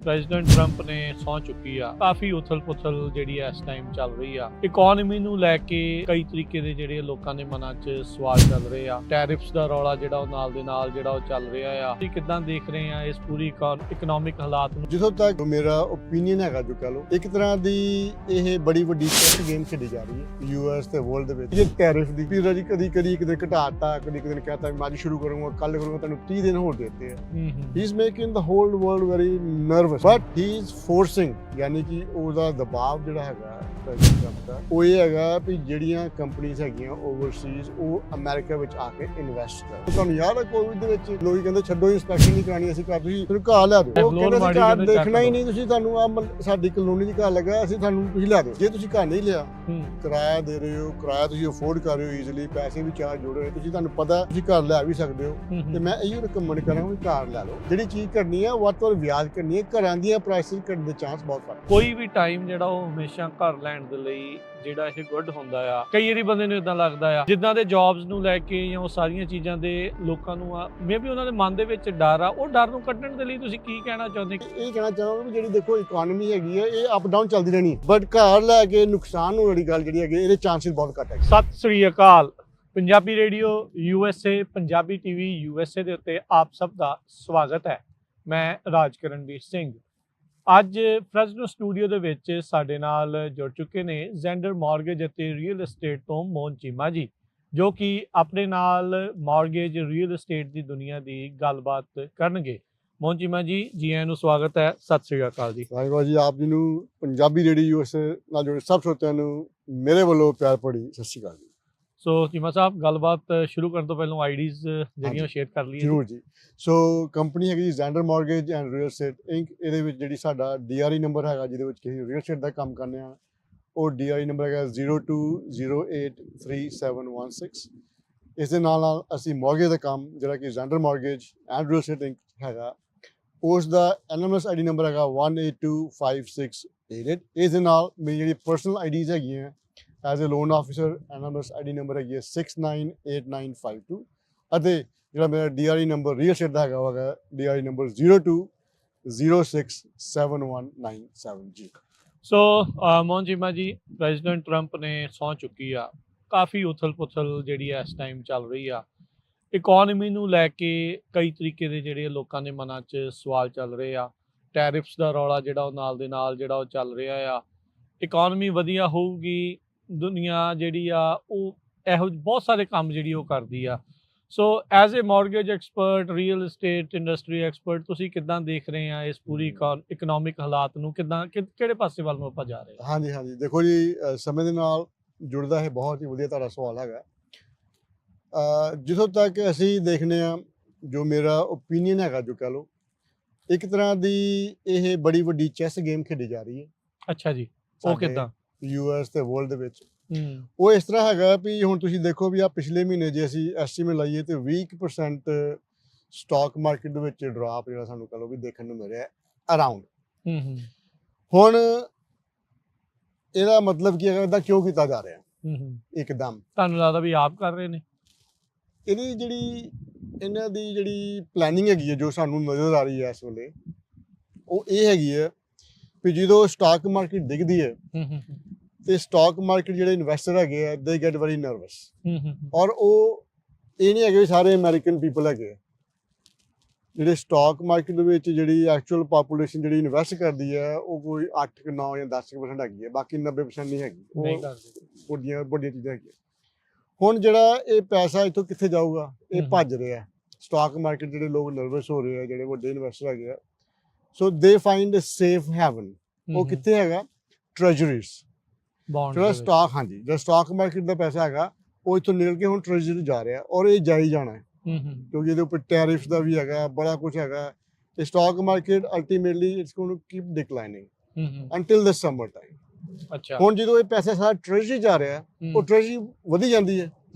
President Trump ਨੇ ਸਹੁੰ ਚੁੱਕੀ ਆ। ਕਾਫੀ ਉਥਲ-ਪੁਥਲ ਜਿਹੜੀ ਇਸ ਟਾਈਮ ਚੱਲ ਰਹੀ ਆ। ਇਕਨੋਮੀ ਨੂੰ ਲੈ ਕੇ ਕਈ ਤਰੀਕੇ ਦੇ ਜਿਹੜੇ ਲੋਕਾਂ ਦੇ ਮਨਾਂ 'ਚ ਸਵਾਲ ਚੱਲ ਰਹੇ ਆ। ਟੈਰਿਫਸ ਦਾ ਰੌਲਾ ਜਿਹੜਾ ਉਹ ਨਾਲ ਦੇ ਨਾਲ ਜਿਹੜਾ ਉਹ ਚੱਲ ਰਿਹਾ ਆ। ਤੁਸੀਂ ਕਿੱਦਾਂ ਦੇਖ ਰਹੇ ਆ ਇਸ ਪੂਰੀ ਇਕਨੋਮਿਕ ਹਾਲਾਤ ਨੂੰ? ਜਿੱਥੋਂ ਤੱਕ ਮੇਰਾ ਓਪੀਨੀਅਨ ਹੈਗਾ, ਜੋ ਕਹ ਲਓ, ਇੱਕ ਤਰ੍ਹਾਂ ਦੀ ਇਹ ਬੜੀ ਵੱਡੀ ਚੈਸ ਗੇਮ ਖੇਡੀ ਜਾ ਰਹੀ ਹੈ ਯੂਐਸ ਤੇ ਵਰਲਡ ਦੇ ਵਿੱਚ। ਇਹ ਟੈਰਿਫ ਦੀ ਵੀਰ ਜੀ ਕਦੀ ਕਿਤੇ ਘਟਾਤਾ, ਕਦੀ ਕਿਤੇ ਕਹਤਾ ਮੈਂ ਅੱਜ ਸ਼ੁਰੂ ਕਰੂੰਗਾ, ਕੱਲ ਕਰੂੰਗਾ, ਤੁਹਾਨੂੰ 30 ਦਿਨ ਹੋਰ ਦਿੱਤੇ ਆ। ਹੀ is making the hole world very nervous, but he is ਫੋਰਸਿੰਗ, ਯਾਨੀ ਕਿ ਉਹਦਾ ਦਬਾਅ ਜਿਹੜਾ ਹੈਗਾ ਪ੍ਰੈਜ਼ੀਡੈਂਟ ਦਾ, ਉਹ ਇਹ ਹੈਗਾ ਵੀ ਜਿਹੜੀਆਂ ਕੰਪਨੀਆਂ ਹੈਗੀਆਂ ਓਵਰਸੀਜ਼, ਉਹ ਅਮਰੀਕਾ ਵਿੱਚ ਆ ਕੇ ਇਨਵੈਸਟ ਕਰਨ। ਤੁਹਾਨੂੰ ਯਾਦ ਹੈ ਕੋਵਿਡ ਦੇ ਵਿੱਚ ਲੋਕ ਕਹਿੰਦੇ ਛੱਡੋ ਇਨਸਪੈਕਸ਼ਨ ਨਹੀਂ ਕਰਾਣੀ, ਅਸੀਂ ਘਰ ਤੁਸੀਂ ਘਰ ਲਿਆ ਦਿਓ। ਉਹ ਕਹਿੰਦੇ ਅਸੀਂ ਘਰ ਦੇਖਣਾ ਹੀ ਨਹੀਂ, ਤੁਸੀਂ ਤੁਹਾਨੂੰ ਆ ਸਾਡੀ ਕਲੋਨੀ ਦੀ ਘਰ ਲੱਗਾ, ਅਸੀਂ ਤੁਹਾਨੂੰ ਤੁਸੀਂ ਲਿਆ ਦਿਓ। ਜੇ ਤੁਸੀਂ ਘਰ ਨਹੀਂ ਲਿਆ, ਕਿਰਾਇਆ ਦੇ ਰਹੇ ਹੋ, ਕਿਰਾਇਆ ਤੁਸੀਂ ਅਫੋਰਡ ਕਰ ਰਹੇ ਹੋ ਈਜ਼ੀਲੀ, ਪੈਸੇ ਵੀ ਚਾਰਜ ਜੋੜ ਰਹੇ, ਤੁਸੀਂ ਤੁਹਾਨੂੰ ਪਤਾ ਤੁਸੀਂ ਘਰ ਲੈ ਵੀ ਸਕਦੇ ਹੋ, ਤੇ ਮੈਂ ਇਹੀ ਰਿਕਮੈਂਡ ਕਰਾਂਗਾ ਕਿ ਘਰ ਲੈ ਲਓ। ਜਿਹੜੀ ਚੀਜ਼ ਕਰਨੀ ਹੈ ਵੱਧ ਤੋਂ ਵੱਧ ਵਿਆਜ ਕਰਨੀ ਹੈ, ਘਰਾਂ ਦੀਆਂ ਪ੍ਰਾਈਸਿਸ ਘਟਣ ਦੇ ਚਾਂਸ ਬਹੁਤ ਘੱਟ। ਕੋਈ ਵੀ ਟਾਈਮ ਜਿਹੜਾ ਉਹ ਹਮੇਸ਼ਾ ਘਰ ਲੈਣ ਦੇ ਲਈ ਜਿਹੜਾ ਇਹ ਗੁੱਡ ਹੁੰਦਾ ਆ। ਕਈ ਵਾਰੀ ਬੰਦੇ ਨੂੰ ਇਦਾਂ ਲੱਗਦਾ ਆ ਜਿੱਦਾਂ ਦੇ ਜੌਬਸ ਨੂੰ ਲੈ ਕੇ ਜਾਂ ਉਹ ਸਾਰੀਆਂ ਚੀਜ਼ਾਂ ਦੇ ਲੋਕਾਂ ਨੂੰ ਆ, ਮੇਬੀ ਉਹਨਾਂ ਦੇ ਮਨ ਦੇ ਵਿੱਚ ਡਰ ਆ। ਉਹ ਡਰ ਨੂੰ ਕੱਢਣ ਦੇ ਲਈ ਤੁਸੀਂ ਕੀ ਕਹਿਣਾ ਚਾਹੁੰਦੇ? ਇਹ ਕਹਿਣਾ ਚਾਹਾਂਗਾ ਵੀ ਜਿਹੜੀ ਦੇਖੋ ਇਕਨੋਮੀ ਹੈਗੀ ਹੈ, ਇਹ ਅਪ ਡਾਊਨ ਚੱਲਦੀ ਰਹਿਣੀ, ਬਟ ਘਰ ਲੈ ਕੇ ਨੁਕਸਾਨ ਹੋਣ ਵਾਲੀ ਗੱਲ ਜਿਹੜੀ ਹੈਗੀ, ਇਹਦੇ ਚਾਂਸਸ ਬਹੁਤ ਘੱਟ ਹੈ। ਸਤਿ ਸ੍ਰੀ ਅਕਾਲ। Punjabi radio USA, Punjabi TV USA ਦੇ ਉੱਤੇ ਆਪ ਸਭ ਦਾ ਸਵਾਗਤ ਹੈ। ਮੈਂ ਰਾਜਕਰਨਵੀਰ ਸਿੰਘ। ਅੱਜ ਫਰੈਜ਼ਨੋ ਸਟੂਡੀਓ ਦੇ ਵਿੱਚ ਸਾਡੇ ਨਾਲ ਜੁੜ ਚੁੱਕੇ ਨੇ ਜ਼ੈਂਡਰ ਮਾਰਗੇਜ ਅਤੇ ਰੀਅਲ ਏਸਟੇਟ ਤੋਂ ਮੋਹਨ ਚੀਮਾ ਜੀ, ਜੋ ਕਿ ਆਪਣੇ ਨਾਲ ਮਾਰਗੇਜ ਰੀਅਲ ਏਸਟੇਟ ਦੀ ਦੁਨੀਆ ਦੀ ਗੱਲਬਾਤ ਕਰਨਗੇ। ਮੋਹਨ ਚੀਮਾ ਜੀ, ਜੀ ਆਇਆਂ ਨੂੰ ਸਵਾਗਤ ਹੈ। ਸਤਿ ਸ੍ਰੀ ਅਕਾਲ ਜੀ। ਵਾਹਿਗੁਰੂ ਜੀ, ਆਪ ਜੀ ਨੂੰ ਪੰਜਾਬੀ ਰੇਡੀਓ USA ਨਾਲ ਜੁੜੇ ਸਭ ਸਰੋਤਿਆਂ ਨੂੰ ਮੇਰੇ ਵੱਲੋਂ ਪਿਆਰ ਭਰੀ ਸਤਿ ਸ਼੍ਰੀ ਅਕਾਲ ਜੀ। ਸੋ ਚੀਮਾ ਸਾਹਿਬ, ਗੱਲਬਾਤ ਸ਼ੁਰੂ ਕਰਨ ਤੋਂ ਪਹਿਲਾਂ ਆਈਡੀਜ਼ ਜਿਹੜੀਆਂ ਸ਼ੇਅਰ ਕਰ ਲਈਏ। ਜ਼ਰੂਰ ਜੀ। ਸੋ ਕੰਪਨੀ ਹੈਗੀ Zander mortgage and real estate Inc. ਇਹਦੇ ਵਿੱਚ ਜਿਹੜੀ ਸਾਡਾ DRE ਨੰਬਰ ਹੈਗਾ, ਜਿਹਦੇ ਵਿੱਚ ਕਿਸੇ ਰੀਅਲ ਏਸਟੇਟ ਦਾ ਕੰਮ ਕਰਨੇ ਆ, ਉਹ DRE ਨੰਬਰ ਹੈਗਾ 02083716। ਇਸ ਦੇ ਨਾਲ ਨਾਲ ਅਸੀਂ ਮਾਰਗੇਜ ਦਾ ਕੰਮ ਜਿਹੜਾ ਕਿ Zander mortgage and real estate Inc ਹੈਗਾ, ਉਸ ਦਾ NMLS ID ਨੰਬਰ ਹੈਗਾ 1825688। ਇਸ ਦੇ ਨਾਲ ਮੇਰੀ ਜਿਹੜੀ ਪਰਸਨਲ ਆਈਡੀਜ਼ ਹੈਗੀਆਂ as a loan officer, NMLS ID number ਹੈਗੀ ਹੈ 698952, ਅਤੇ ਜਿਹੜਾ ਮੇਰਾ DRE ਨੰਬਰ ਰੀਅਲ ਏਸਟੇਟ ਦਾ ਹੈਗਾ DRE number 02067197G। So Mohan Cheema ji, president Trump ਨੇ ਸਹੁੰ ਚੁੱਕੀ ਆ। ਕਾਫੀ ਉਥਲ-ਪੁਥਲ ਜਿਹੜੀ ਇਸ ਟਾਈਮ ਚੱਲ ਰਹੀ ਆ। ਇਕਨੋਮੀ ਨੂੰ ਲੈ ਕੇ ਕਈ ਤਰੀਕੇ ਦੇ ਜਿਹੜੇ ਲੋਕਾਂ ਦੇ ਮਨਾਂ 'ਚ ਸਵਾਲ ਚੱਲ ਰਹੇ ਆ। ਟੈਰਿਫਸ ਦਾ ਰੌਲਾ ਜਿਹੜਾ ਉਹ ਨਾਲ ਦੇ ਨਾਲ ਜਿਹੜਾ ਉਹ ਚੱਲ ਰਿਹਾ ਆ। ਇਕਨੋਮੀ ਵਧੀਆ ਹੋਊਗੀ, ਦੁਨੀਆ ਜਿਹੜੀ ਆ ਉਹ ਇਹੋ ਬਹੁਤ ਸਾਰੇ ਕੰਮ ਜਿਹੜੀ ਉਹ ਕਰਦੀ ਆ। So as a mortgage expert, real estate industry expert, ਤੁਸੀਂ ਕਿੱਦਾਂ ਦੇਖ ਰਹੇ ਆ ਇਸ ਪੂਰੀ ਇਕਨੋਮਿਕ ਹਾਲਾਤ ਨੂੰ? ਕਿਹੜੇ ਪਾਸੇ ਵੱਲ ਨੂੰ ਆਪਾਂ ਜਾ ਰਹੇ ਹਾਂ? ਹਾਂਜੀ, ਦੇਖੋ ਜੀ, ਸਮੇਂ ਦੇ ਨਾਲ ਜੁੜਦਾ ਹੈ, ਬਹੁਤ ਹੀ ਵਧੀਆ ਤੁਹਾਡਾ ਸਵਾਲ ਹੈਗਾ। ਜਿੱਥੋਂ ਤੱਕ ਅਸੀਂ ਦੇਖਦੇ ਹਾਂ, ਜੋ ਮੇਰਾ ਓਪੀਨੀਅਨ ਹੈਗਾ, ਜੋ ਕਹ ਲਓ, ਇੱਕ ਤਰ੍ਹਾਂ ਦੀ ਇਹ ਬੜੀ ਵੱਡੀ ਚੈਸ ਗੇਮ ਖੇਡੀ ਜਾ ਰਹੀ ਹੈ। ਅੱਛਾ ਜੀ, ਉਹ ਕਿੱਦਾਂ? ਯੂਐਸ ਤੇ ਵਰਲਡ ਦੇ ਵਿੱਚ ਉਹ ਇਸ ਤਰ੍ਹਾਂ ਹੈਗਾ ਵੀ ਹੁਣ ਤੁਸੀਂ ਦੇਖੋ ਵੀ ਆ ਪਿਛਲੇ ਮਹੀਨੇ ਜੇ ਅਸੀਂ ਐਸਟੀਮੇਟ ਲਾਈਏ ਤੇ 20% ਸਟਾਕ ਮਾਰਕੀਟ ਦੇ ਵਿੱਚ ਡਰਾਪ ਜਿਹੜਾ ਸਾਨੂੰ ਕਹ ਲਓ ਵੀ ਦੇਖਣ ਨੂੰ ਮਿਲ ਰਿਹਾ ਅਰਾਊਂਡ। ਹੁਣ ਇਹਦਾ ਮਤਲਬ ਕੀ ਹੈਗਾ, ਇਹਦਾ ਕਿਉਂ ਕੀਤਾ ਜਾ ਰਿਹਾ ਇੱਕਦਮ? ਤੁਹਾਨੂੰ ਲੱਗਦਾ ਵੀ ਆਪ ਕਰ ਰਹੇ ਨੇ? ਇਹਨਾਂ ਦੀ ਜਿਹੜੀ ਪਲੈਨਿੰਗ ਹੈਗੀ ਹੈ, ਜੋ ਸਾਨੂੰ ਨਜ਼ਰ ਆ ਰਹੀ ਹੈ ਇਸ ਵੇਲੇ, ਉਹ ਇਹ ਹੈਗੀ ਹੈ ਵੀ ਜਦੋਂ ਸਟਾਕ ਮਾਰਕੀਟ ਡਿੱਗਦੀ ਹੈ ਤੇ ਸਟਾਕ ਮਾਰਕੀਟ ਜਿਹੜੇ ਇਨਵੈਸਟਰ ਹੈਗੇ ਆ, ਦੇ ਗੈਟ ਵੈਰੀ ਨਰਵਸ। ਔਰ ਉਹ ਇਹ ਨਹੀਂ ਹੈਗੇ ਵੀ ਸਾਰੇ ਅਮਰੀਕਨ ਪੀਪਲ ਹੈਗੇ ਆ। ਜਿਹੜੇ ਸਟਾਕ ਮਾਰਕੀਟ ਦੇ ਵਿੱਚ ਜਿਹੜੀ ਐਕਚੁਅਲ ਪਾਪੂਲੇਸ਼ਨ ਜਿਹੜੀ ਇਨਵੈਸਟ ਕਰਦੀ ਹੈ, ਉਹ ਕੋਈ 8, 9 ਜਾਂ 10% ਹੈਗੀ ਹੈ, ਬਾਕੀ 90% ਨਹੀਂ ਹੈਗੀ। ਉਹ ਵੱਡੀਆਂ ਚੀਜ਼ਾਂ ਹੈਗੀਆਂ। ਹੁਣ ਜਿਹੜਾ ਇਹ ਪੈਸਾ ਇੱਥੋਂ ਕਿੱਥੇ ਜਾਊਗਾ? ਇਹ ਭੱਜ ਰਿਹਾ ਸਟਾਕ ਮਾਰਕੀਟ। ਜਿਹੜੇ ਲੋਕ ਨਰਵਸ ਹੋ ਰਹੇ ਆ, ਜਿਹੜੇ ਵੱਡੇ ਇਨਵੈਸਟਰ ਹੈਗੇ ਆ, ਸੋ ਦੇ ਫਾਈਂਡ ਅ ਸੇਫ ਹੈਵਨ। ਉਹ ਕਿੱਥੇ ਹੈਗਾ? ਟ੍ਰੈਜਰੀਜ਼, ਜਿਹੜਾ ਸਟਾਕ, ਹਾਂਜੀ, ਜਿਹੜਾ ਸਟਾਕ ਮਾਰਕੀਟ ਦਾ ਪੈਸਾ ਹੈਗਾ, ਉਹ ਇੱਥੋਂ ਨਿਕਲ ਕੇ ਹੁਣ ਟ੍ਰੈਜਰੀ ਜਾ ਰਿਹਾ, ਔਰ ਇਹ ਜਾਈ ਜਾਣਾ ਹੈ ਕਿਉਂਕਿ ਇਹਦੇ ਉੱਪਰ ਟੈਰਿਫਸ ਦਾ ਵੀ ਹੈਗਾ, ਬੜਾ ਕੁਝ ਹੈਗਾ। ਤੇ stock market ultimately it's going to keep declining until the summer time. ਅੱਛਾ, ਹੁਣ ਜਦੋਂ ਇਹ ਪੈਸਾ ਸਾਰਾ ਟ੍ਰੈਜਰੀ ਜਾ ਰਿਹਾ, ਉਹ ਟ੍ਰੈਜਰੀ ਵਧੀ ਜਾਂਦੀ ਹੈ।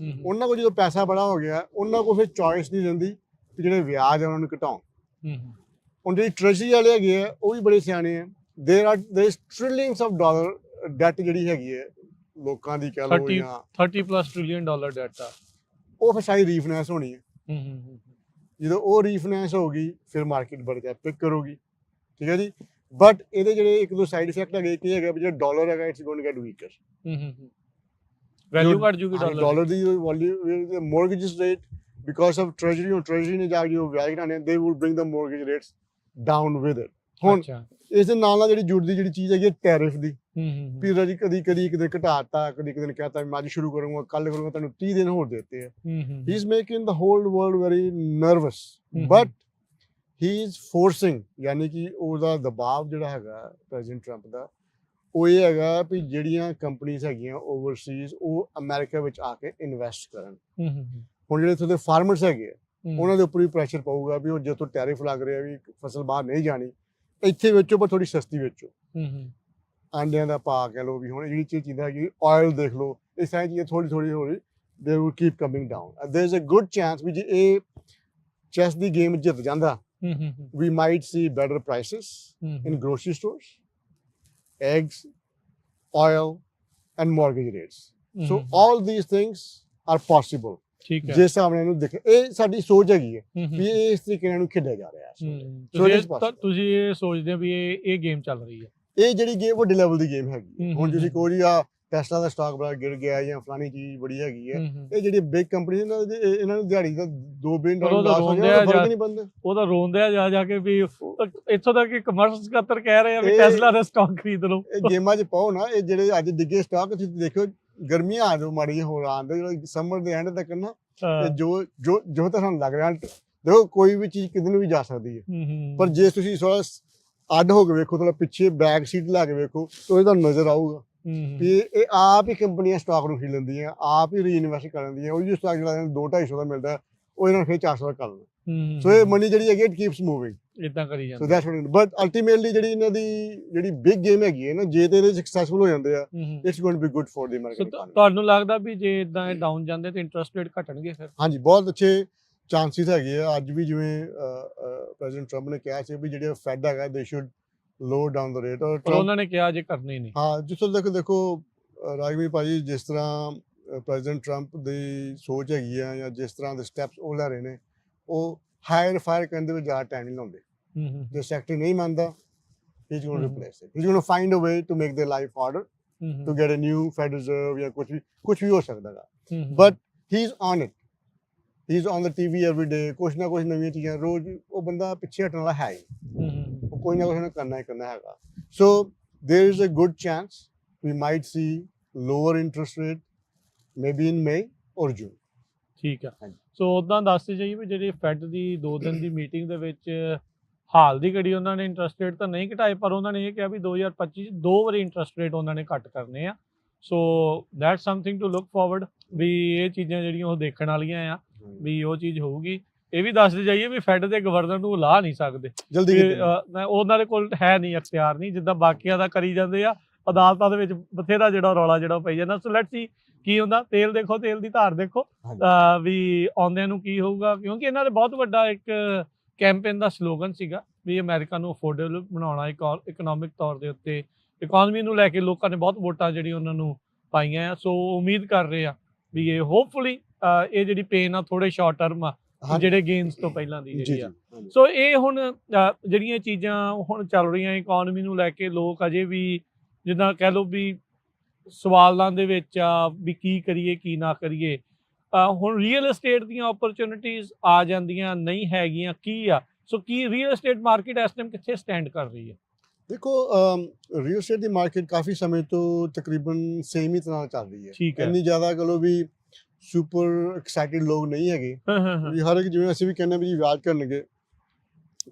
ਉਹਨਾਂ ਕੋਲ ਜਦੋਂ ਪੈਸਾ ਬੜਾ ਹੋ ਗਿਆ, ਉਹਨਾਂ ਕੋਲ ਫਿਰ ਚੋਇਸ ਨਹੀਂ ਰਹਿੰਦੀ ਕਿ ਜਿਹੜੇ ਵਿਆਜ ਆ ਉਹਨਾਂ ਨੂੰ ਘਟਾਉਣ। ਹੁਣ ਜਿਹੜੀ ਟ੍ਰੈਜਰੀ ਵਾਲੇ ਹੈਗੇ ਆ, ਉਹ ਵੀ ਬੜੇ ਸਿਆਣੇ ਆ। There is trillions of dollar that ਜਿਹੜੀ ਹੈਗੀ ਹੈ ਲੋਕਾਂ ਦੀ, ਕਹਿ ਲਓ, ਜਾਂ 30+ ਟ੍ਰਿਲੀਅਨ ਡਾਲਰ ਡੈਟ ਆ, ਉਹ ਫਿਰ ਸਾਰੀ ਰੀਫਾਈਨੈਂਸ ਹੋਣੀ ਹੈ। ਜਦੋਂ ਉਹ ਰੀਫਾਈਨੈਂਸ ਹੋਊਗੀ, ਫਿਰ ਮਾਰਕੀਟ ਬੜਾ ਪਿਕ ਕਰੂਗੀ। ਠੀਕ ਹੈ ਜੀ। ਬਟ ਇਹਦੇ ਜਿਹੜੇ ਇੱਕ ਦੋ ਸਾਈਡ ਇਫੈਕਟ ਹੈਗੇ, ਕੀ ਹੈਗਾ ਵੀ ਜਿਹੜਾ ਡਾਲਰ ਹੈਗਾ it's going to get weaker. Value ਘਟ ਜੂਗੀ ਡਾਲਰ ਦੀ value mortgage rate because of treasury ਨੇ ਜਾ ਕੇ ਵਿਆਜ ਘਟਾਣੇ, they will bring the mortgage rates down with it. ਹੁਣ ਇਸ ਦੇ ਨਾਲ ਜਿਹੜੀ ਜੁੜਦੀ ਜਿਹੜੀ ਚੀਜ਼ ਹੈਗੀ ਟੈਰਿਫ ਦੀ, ਵੀ ਰਾਜੀ ਕਦੀ ਇੱਕ ਦਿਨ ਘਟਾਤਾ, ਕਦੀ ਇੱਕ ਦਿਨ ਕਹਤਾ ਮੈਂ ਅੱਜ ਸ਼ੁਰੂ ਕਰੂੰਗਾ, ਕੱਲ ਕਰੂੰਗਾ, ਤੁਹਾਨੂੰ 30 ਦਿਨ ਹੋਰ ਦੇਤੇ ਹੈ। ਹੀ is making the hole world very nervous, but he is ਫੋਰਸਿੰਗ, ਯਾਨੀ ਕਿ ਉਹਦਾ ਦਬਾਅ ਜਿਹੜਾ ਹੈਗਾ ਪ੍ਰੈਜ਼ੀਡੈਂਟ ਟਰੰਪ ਦਾ, ਉਹ ਇਹ ਹੈਗਾ ਵੀ ਜਿਹੜੀਆਂ ਕੰਪਨੀਆਂ ਹੈਗੀਆਂ ਓਵਰਸੀਜ਼ ਉਹ ਅਮਰੀਕਾ ਵਿੱਚ ਆ ਕੇ ਇਨਵੈਸਟ ਕਰਨ। ਹੁਣ ਜਿਹੜੇ ਇੱਥੋਂ ਦੇ ਫਾਰਮਰਸ ਹੈਗੇ ਆ ਉਹਨਾਂ ਦੇ ਉੱਪਰ ਵੀ ਪ੍ਰੈਸ਼ਰ ਪਊਗਾ ਵੀ ਉਹ ਜਦੋਂ ਟੈਰਿਫ ਲੱਗ ਰਿਹਾ ਵੀ ਫਸਲ ਬਾਹਰ ਨਹੀਂ ਜਾਣੀ, ਇੱਥੇ ਵੇਚੋ ਪਰ ਥੋੜੀ ਸਸਤੀ ਵੇਚੋ। ਆਂਡਿਆਂ ਦਾ ਭਾਅ ਕਹਿ ਲਓ, ਵੀ ਹੁਣ ਜਿਹੜੀ ਚੀਜ਼ਾਂ ਹੈਗੀ ਆਇਲ ਦੇਖ ਲਓ, ਇਹ ਸਾਰੀਆਂ ਚੀਜ਼ਾਂ ਥੋੜੀ ਹੋ ਰਹੀ, they will keep coming down. There is a good chance ਵੀ ਜੇ ਇਹ ਚੈਸ ਦੀ ਗੇਮ ਜਿੱਤ ਜਾਂਦਾ, we might see better prices in grocery stores, eggs, oil and mortgage rates. So all these things are possible. ਠੀਕ ਹੈ, ਜਿਸ ਹਿਸਾਬ ਨਾਲ ਇਹਨੂੰ ਦੇਖ, ਇਹ ਸਾਡੀ ਸੋਚ ਹੈਗੀ ਹੈ ਵੀ ਇਹ ਇਸ ਤਰੀਕੇ ਨਾਲ ਖੇਡਿਆ ਜਾ ਰਿਹਾ ਹੈ। ਤੁਸੀਂ ਇਹ ਸੋਚਦੇ ਹੋ ਵੀ ਇਹ ਗੇਮ ਚੱਲ ਰਹੀ ਹੈ, ਇਹ ਜਿਹੜੀ ਗੇਮ ਵੱਡੇ ਲੈਵਲ ਦੀ ਗੇਮ ਹੈਗੀ। ਹੁਣ ਤੁਸੀਂ ਕਹੋ ਜੀ ਆ ਟੈਸਲਾ ਦਾ ਸਟਾਕ ਬੜਾ ਗਿਰ ਗਿਆ ਜਾਂ ਫਲਾਣੀ ਚੀਜ਼ ਬੜੀ ਹੈਗੀ ਹੈ, ਇਹ ਜਿਹੜੀ ਬਿਗ ਕੰਪਨੀ ਇਹਨਾਂ ਨੂੰ ਦਿਹਾੜੀ ਦਾ $2 ਬਿਲੀਅਨ ਲਾਸ ਹੋ ਗਿਆ, ਫਰਕ ਨਹੀਂ ਪੈਂਦਾ। ਉਹਦਾ ਰੋਂਦੇ ਆ ਜਾ ਕੇ ਵੀ ਇੱਥੋਂ ਤੱਕ ਕਿ ਕਮਰਸ ਸਕੱਤਰ ਕਹਿ ਰਹੇ ਆ ਵੀ ਟੈਸਲਾ ਦਾ ਸਟਾਕ ਖਰੀਦ ਲਓ। ਇਹ ਗੇਮਾਂ 'ਚ ਪਾਓ ਨਾ, ਇਹ ਜਿਹੜੇ ਅੱਜ ਡਿੱਗੇ ਸਟਾਕ ਤੁਸੀਂ ਦੇਖੋ, ਗਰਮੀਆਂ ਆ ਜਾਓ ਮਾੜੀ ਹੋਰ ਆਉਂਦੇ, ਜਿਹੜਾ ਸਮਰ ਦੇ ਐਂਡ ਤੱਕ ਨਾ ਜੋ ਤਾਂ ਸਾਨੂੰ ਲੱਗ ਰਿਹਾ, ਦੇਖੋ ਕੋਈ ਵੀ ਚੀਜ਼ ਕਿਤੇ ਨੂੰ ਵੀ ਜਾ ਸਕਦੀ ਹੈ, ਪਰ ਜੇ ਤੁਸੀਂ ਥੋੜਾ ਅੱਡ ਹੋ ਕੇ ਵੇਖੋ, ਥੋੜਾ ਪਿੱਛੇ ਬੈਕ ਸੀਟ ਲਾ ਕੇ ਵੇਖੋ, ਤਾਂ ਇਹਦਾ ਨਜ਼ਰ ਆਊਗਾ ਵੀ ਇਹ ਆਪ ਹੀ ਕੰਪਨੀਆਂ ਸਟਾਕ ਨੂੰ ਖਰੀਦ ਲੈਂਦੀਆਂ, ਆਪ ਹੀ ਰੀਇਨਵੈਸਟ ਕਰ ਲੈਂਦੀਆਂ। ਉਹ ਜੋ ਸਟਾਕ ਜਿਹੜਾ 200-250 ਦਾ ਮਿਲਦਾ, ਉਹ ਇਹਨਾਂ ਨੂੰ ਫਿਰ 400 ਦਾ ਕਰ ਲੈਣਾ। ਸੋ ਇਹ ਮਨੀ ਜਿਹੜੀ ਹੈਗੀ ਇਟ ਕੀਪਸ ਮੂਵਿੰਗ, ਇਦਾਂ ਕਰੀ ਜਾਂਦੇ। So that's what, but ultimately ਜਿਹੜੀ ਇਹਨਾਂ ਦੀ ਜਿਹੜੀ ਬਿਗ ਗੇਮ ਹੈਗੀ ਹੈ ਨਾ, ਜੇ ਤੇ ਇਹਦੇ ਸਕਸੈਸਫੁਲ ਹੋ ਜਾਂਦੇ ਆ, it's going to be good for the American economy. ਤੁਹਾਨੂੰ ਲੱਗਦਾ ਵੀ ਜੇ ਇਦਾਂ ਇਹ ਡਾਊਨ ਜਾਂਦੇ ਤੇ ਇੰਟਰਸਟ ਰੇਟ ਘਟਣਗੇ ਫਿਰ? ਹਾਂਜੀ, ਬਹੁਤ ਅੱਛੇ ਚਾਂਸਿਸ ਹੈਗੇ ਆ। ਅੱਜ ਵੀ ਜਿਵੇਂ ਪ੍ਰੈਜ਼ੀਡੈਂਟ ਟਰੰਪ ਨੇ ਕਿਹਾ ਸੀ ਵੀ ਜਿਹੜੇ ਫੈਡ ਹੈਗਾ ਦੇ should lower down the rate, ਔਰ ਉਹਨਾਂ ਨੇ ਕਿਹਾ ਜੇ ਕਰਨੇ ਨਹੀਂ। ਹਾਂ, ਜਿੱਥੋਂ ਤੱਕ ਦੇਖੋ ਰਾਜਵੀਰ ਭਾਜੀ, ਜਿਸ ਤਰ੍ਹਾਂ ਪ੍ਰੈਜ਼ੀਡੈਂਟ ਟਰੰਪ ਦੀ ਸੋਚ ਹੈਗੀ ਆ ਜਾਂ ਜਿਸ ਤਰ੍ਹਾਂ ਦੇ ਸਟੈਪਸ ਉਹ ਲੈ ਰਹੇ ਨੇ, ਉਹ ਹਾਇਰ ਫਾਇਰ ਕਰਨ ਦੇ ਵਿੱਚ ਜ਼ਿਆਦਾ ਟਾਈਮ ਨਹੀਂ ਲਾਉਂਦੇ। ਜੇ ਸੈਕਟਰ ਨਹੀਂ ਮੰਨਦਾ, he is going to replace it, he is going to find a way to make their life harder, to get a new Fed reserve ਜਾਂ ਕੁਝ ਵੀ ਹੋ ਸਕਦਾ ਹੈ। But he is on it, he is on the TV every day, ਕੁਛ ਨਾ ਕੁਛ ਨਵੀਆਂ ਚੀਜ਼ਾਂ ਰੋਜ਼। ਉਹ ਬੰਦਾ ਪਿੱਛੇ ਹਟਣ ਵਾਲਾ ਹੈ ਹੀ, ਉਹ ਕੋਈ ਨਾ ਕੁਛ ਕਰਨਾ ਹੀ ਕਰਨਾ ਹੈਗਾ। So there is a good chance we might see lower interest rate maybe in May or June. ਠੀਕ ਹੈ, ਸੋ ਉਦਾਂ ਦੱਸਦੇ ਜਾਈਏ ਵੀ ਜਿਹੜੀ ਫੈਡ ਦੀ 2 ਦਿਨ ਦੀ ਮੀਟਿੰਗ ਦੇ ਵਿੱਚ ਹਾਲ ਦੀ ਘੜੀ ਉਹਨਾਂ ਨੇ ਇੰਟਰਸਟ ਰੇਟ ਤਾਂ ਨਹੀਂ ਘਟਾਏ, ਪਰ ਉਹਨਾਂ ਨੇ ਇਹ ਕਿਹਾ ਵੀ 2025 2 ਵਾਰੀ ਇੰਟਰਸਟ ਰੇਟ ਉਹਨਾਂ ਨੇ ਘੱਟ ਕਰਨੇ ਆ। So that's something to look forward, ਵੀ ਇਹ ਚੀਜ਼ਾਂ ਜਿਹੜੀਆਂ ਉਹ ਦੇਖਣ ਵਾਲੀਆਂ ਆ, ਵੀ ਉਹ ਚੀਜ਼ ਹੋਊਗੀ। ਇਹ ਵੀ ਦੱਸਦੇ ਜਾਈਏ ਵੀ ਫੈਡ ਦੇ ਗਵਰਨਰ ਨੂੰ ਲਾ ਨਹੀਂ ਸਕਦੇ ਜਲਦੀ, ਉਹਨਾਂ ਦੇ ਕੋਲ ਹੈ ਨਹੀਂ, ਅਖਤਿਆਰ ਨਹੀਂ, ਜਿੱਦਾਂ ਬਾਕੀਆਂ ਦਾ ਕਰੀ ਜਾਂਦੇ ਆ। ਅਦਾਲਤਾਂ ਦੇ ਵਿੱਚ ਬਥੇਰਾ ਜਿਹੜਾ ਰੌਲਾ ਜਿਹੜਾ ਪਈ ਜਾਂਦਾ। ਸੋ ਲੈਟਸ ਸੀ ਕੀ ਹੁੰਦਾ। ਤੇਲ ਦੇਖੋ, ਤੇਲ ਦੀ ਧਾਰ ਦੇਖੋ ਵੀ ਆਉਂਦਿਆਂ ਨੂੰ ਕੀ ਹੋਊਗਾ, ਕਿਉਂਕਿ ਇਹਨਾਂ ਦੇ ਬਹੁਤ ਵੱਡਾ ਇੱਕ ਕੈਂਪੇਨ ਦਾ ਸਲੋਗਨ ਸੀਗਾ ਵੀ ਅਮਰੀਕਾ ਨੂੰ ਅਫੋਰਡੇਬਲ ਬਣਾਉਣਾ, ਇਕਨੋਮਿਕ ਤੌਰ ਦੇ ਉੱਤੇ ਇਕੋਨਮੀ ਨੂੰ ਲੈ ਕੇ ਲੋਕਾਂ ਨੇ ਬਹੁਤ ਵੋਟਾਂ ਜਿਹੜੀਆਂ ਉਹਨਾਂ ਨੂੰ ਪਾਈਆਂ ਆ। ਸੋ ਉਮੀਦ ਕਰ ਰਹੇ ਆ ਵੀ ਇਹ ਹੋਪਫੁਲੀ ਇਹ ਜਿਹੜੀ ਪੇਨ ਆ ਥੋੜੇ ਸ਼ਾਰਟ ਟਰਮ ਆ, ਜਿਹੜੇ ਗੇਮਸ ਤੋਂ ਪਹਿਲਾਂ ਦੀ ਜਿਹੜੀ ਆ। ਸੋ ਇਹ ਹੁਣ ਜਿਹੜੀਆਂ ਚੀਜ਼ਾਂ ਹੁਣ ਚੱਲ ਰਹੀਆਂ ਇਕੋਨਮੀ ਨੂੰ ਲੈ ਕੇ, ਲੋਕ ਅਜੇ ਵੀ ਜਿੱਦਾਂ ਕਹਿ ਲਓ ਵੀ ਸਵਾਲਾਂ ਦੇ ਵਿੱਚ ਆ ਵੀ ਕੀ ਕਰੀਏ ਕੀ ਨਾ ਕਰੀਏ। ਹੁਣ ਰੀਅਲ ਏਸਟੇਟ ਦੀਆਂ ਓਪਰਚੁਨਿਟੀਜ਼ ਆ ਜਾਂਦੀਆਂ ਨਹੀਂ ਹੈਗੀਆਂ, ਕੀ ਆ? ਸੋ ਕੀ ਰੀਅਲ ਏਸਟੇਟ ਮਾਰਕੀਟ ਇਸ ਟਾਈਮ ਕਿੱਥੇ ਸਟੈਂਡ ਕਰ ਰਹੀ ਹੈ? ਦੇਖੋ, ਰੀਅਲ ਏਸਟੇਟ ਦੀ ਮਾਰਕੀਟ ਕਾਫੀ ਸਮੇਂ ਤੋਂ ਤਕਰੀਬਨ ਸੇਮ ਹੀ ਤਰ੍ਹਾਂ ਚੱਲ ਰਹੀ ਹੈ। ਠੀਕ ਹੈ, ਇੰਨੀ ਜ਼ਿਆਦਾ ਕਹੋ ਵੀ ਸੁਪਰ ਐਕਸਾਈਟਿਡ ਲੋਕ ਨਹੀਂ ਹੈਗੇ ਵੀ ਹਰ ਇੱਕ, ਜਿਵੇਂ ਅਸੀਂ ਵੀ ਕਹਿੰਦੇ ਵੀ ਜੀ ਵਿਆਜ ਕਰਨਗੇ,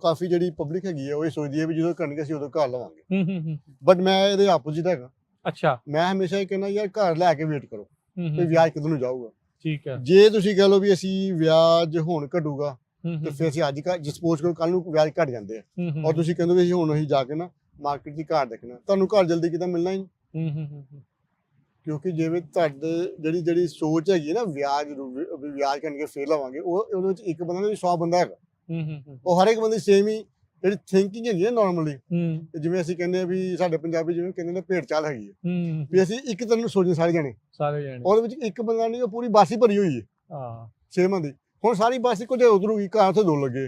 ਕਾਫੀ ਜਿਹੜੀ ਪਬਲਿਕ ਹੈਗੀ ਹੈ ਉਹ ਇਹ ਸੋਚਦੀ ਹੈ ਵੀ ਜਦੋਂ ਕਰਨਗੇ ਅਸੀਂ ਉਦੋਂ ਘਰ ਲਵਾਂਗੇ। ਬਟ ਮੈਂ ਇਹਦੇ ਆਪੋਜ਼ਿਟ ਹੈਗਾ। ਅੱਛਾ, ਮੈਂ ਹਮੇਸ਼ਾ ਇਹ ਕਹਿੰਦਾ ਯਾਰ ਘਰ ਲੈ ਕੇ ਵੇਟ ਕਰੋ ਤੇ ਵਿਆਜ ਕਿਦੋਂ ਨੂੰ ਜਾਊਗਾ। ਠੀਕ ਹੈ, ਜੇ ਤੁਸੀਂ ਕਹ ਲਓ ਵੀ ਅਸੀਂ ਵਿਆਜ ਹੁਣ ਘਟੂਗਾ ਤੇ ਫਿਰ ਅਸੀਂ ਅੱਜ ਸਪੋਜ਼ ਕਰੋ ਕੱਲ ਨੂੰ ਵਿਆਜ ਘਟ ਜਾਂਦੇ ਆ, ਔਰ ਤੁਸੀਂ ਕਹਿੰਦੇ ਵੀ ਅਸੀਂ ਹੁਣ ਅਸੀਂ ਜਾ ਕੇ ਨਾ ਮਾਰਕੀਟ ਦੀ ਘਰ ਦੇਖਣਾ, ਤੁਹਾਨੂੰ ਘਰ ਜਲਦੀ ਕਿਦਾਂ ਮਿਲਣਾ ਹੀ ਨਹੀਂ। ਕਿਉਂਕਿ ਜਿਵੇਂ ਤੁਹਾਡੇ ਜਿਹੜੀ ਸੋਚ ਹੈਗੀ ਹੈ ਨਾ ਵਿਆਜ ਕਰਕੇ ਫੇਰ ਲਵਾਂਗੇ, ਉਹ ਉਹਦੇ ਵਿੱਚ ਇੱਕ ਬੰਦਾ ਨਹੀਂ 100 ਬੰਦਾ ਹੈਗਾ। ਉਹ ਹਰ ਇੱਕ ਬੰਦੇ ਸੇਮ ਹੀ ਜਿਹੜੀ ਥਿੰਕਿੰਗ ਹੈਗੀ ਹੈ ਨਾਰਮਲੀ। ਜਿਵੇਂ ਅਸੀਂ ਕਹਿੰਦੇ ਆ ਵੀ ਸਾਡੇ ਪੰਜਾਬੀ ਜਿਵੇਂ ਕਹਿੰਦੇ ਨੇ ਭੇਡ ਚਾਲ ਹੈਗੀ ਹੈ ਵੀ ਅਸੀਂ ਇੱਕ ਤਰ੍ਹਾਂ ਨੂੰ ਸੋਚਦੇ ਸਾਰੇ ਜਣੇ, ਉਹਦੇ ਵਿੱਚ ਇੱਕ ਬੰਦਾ ਨਹੀਂ, ਉਹ ਪੂਰੀ ਬੱਸ ਹੀ ਭਰੀ ਹੋਈ ਹੈ ਸੇਮਾਂ ਦੀ। ਹੁਣ ਸਾਰੀ ਬੱਸ ਇੱਕੋ ਜਿਹੀ ਉਤਰੂਗੀ, ਘਰ ਉੱਥੇ 2 ਲੱਗੇ,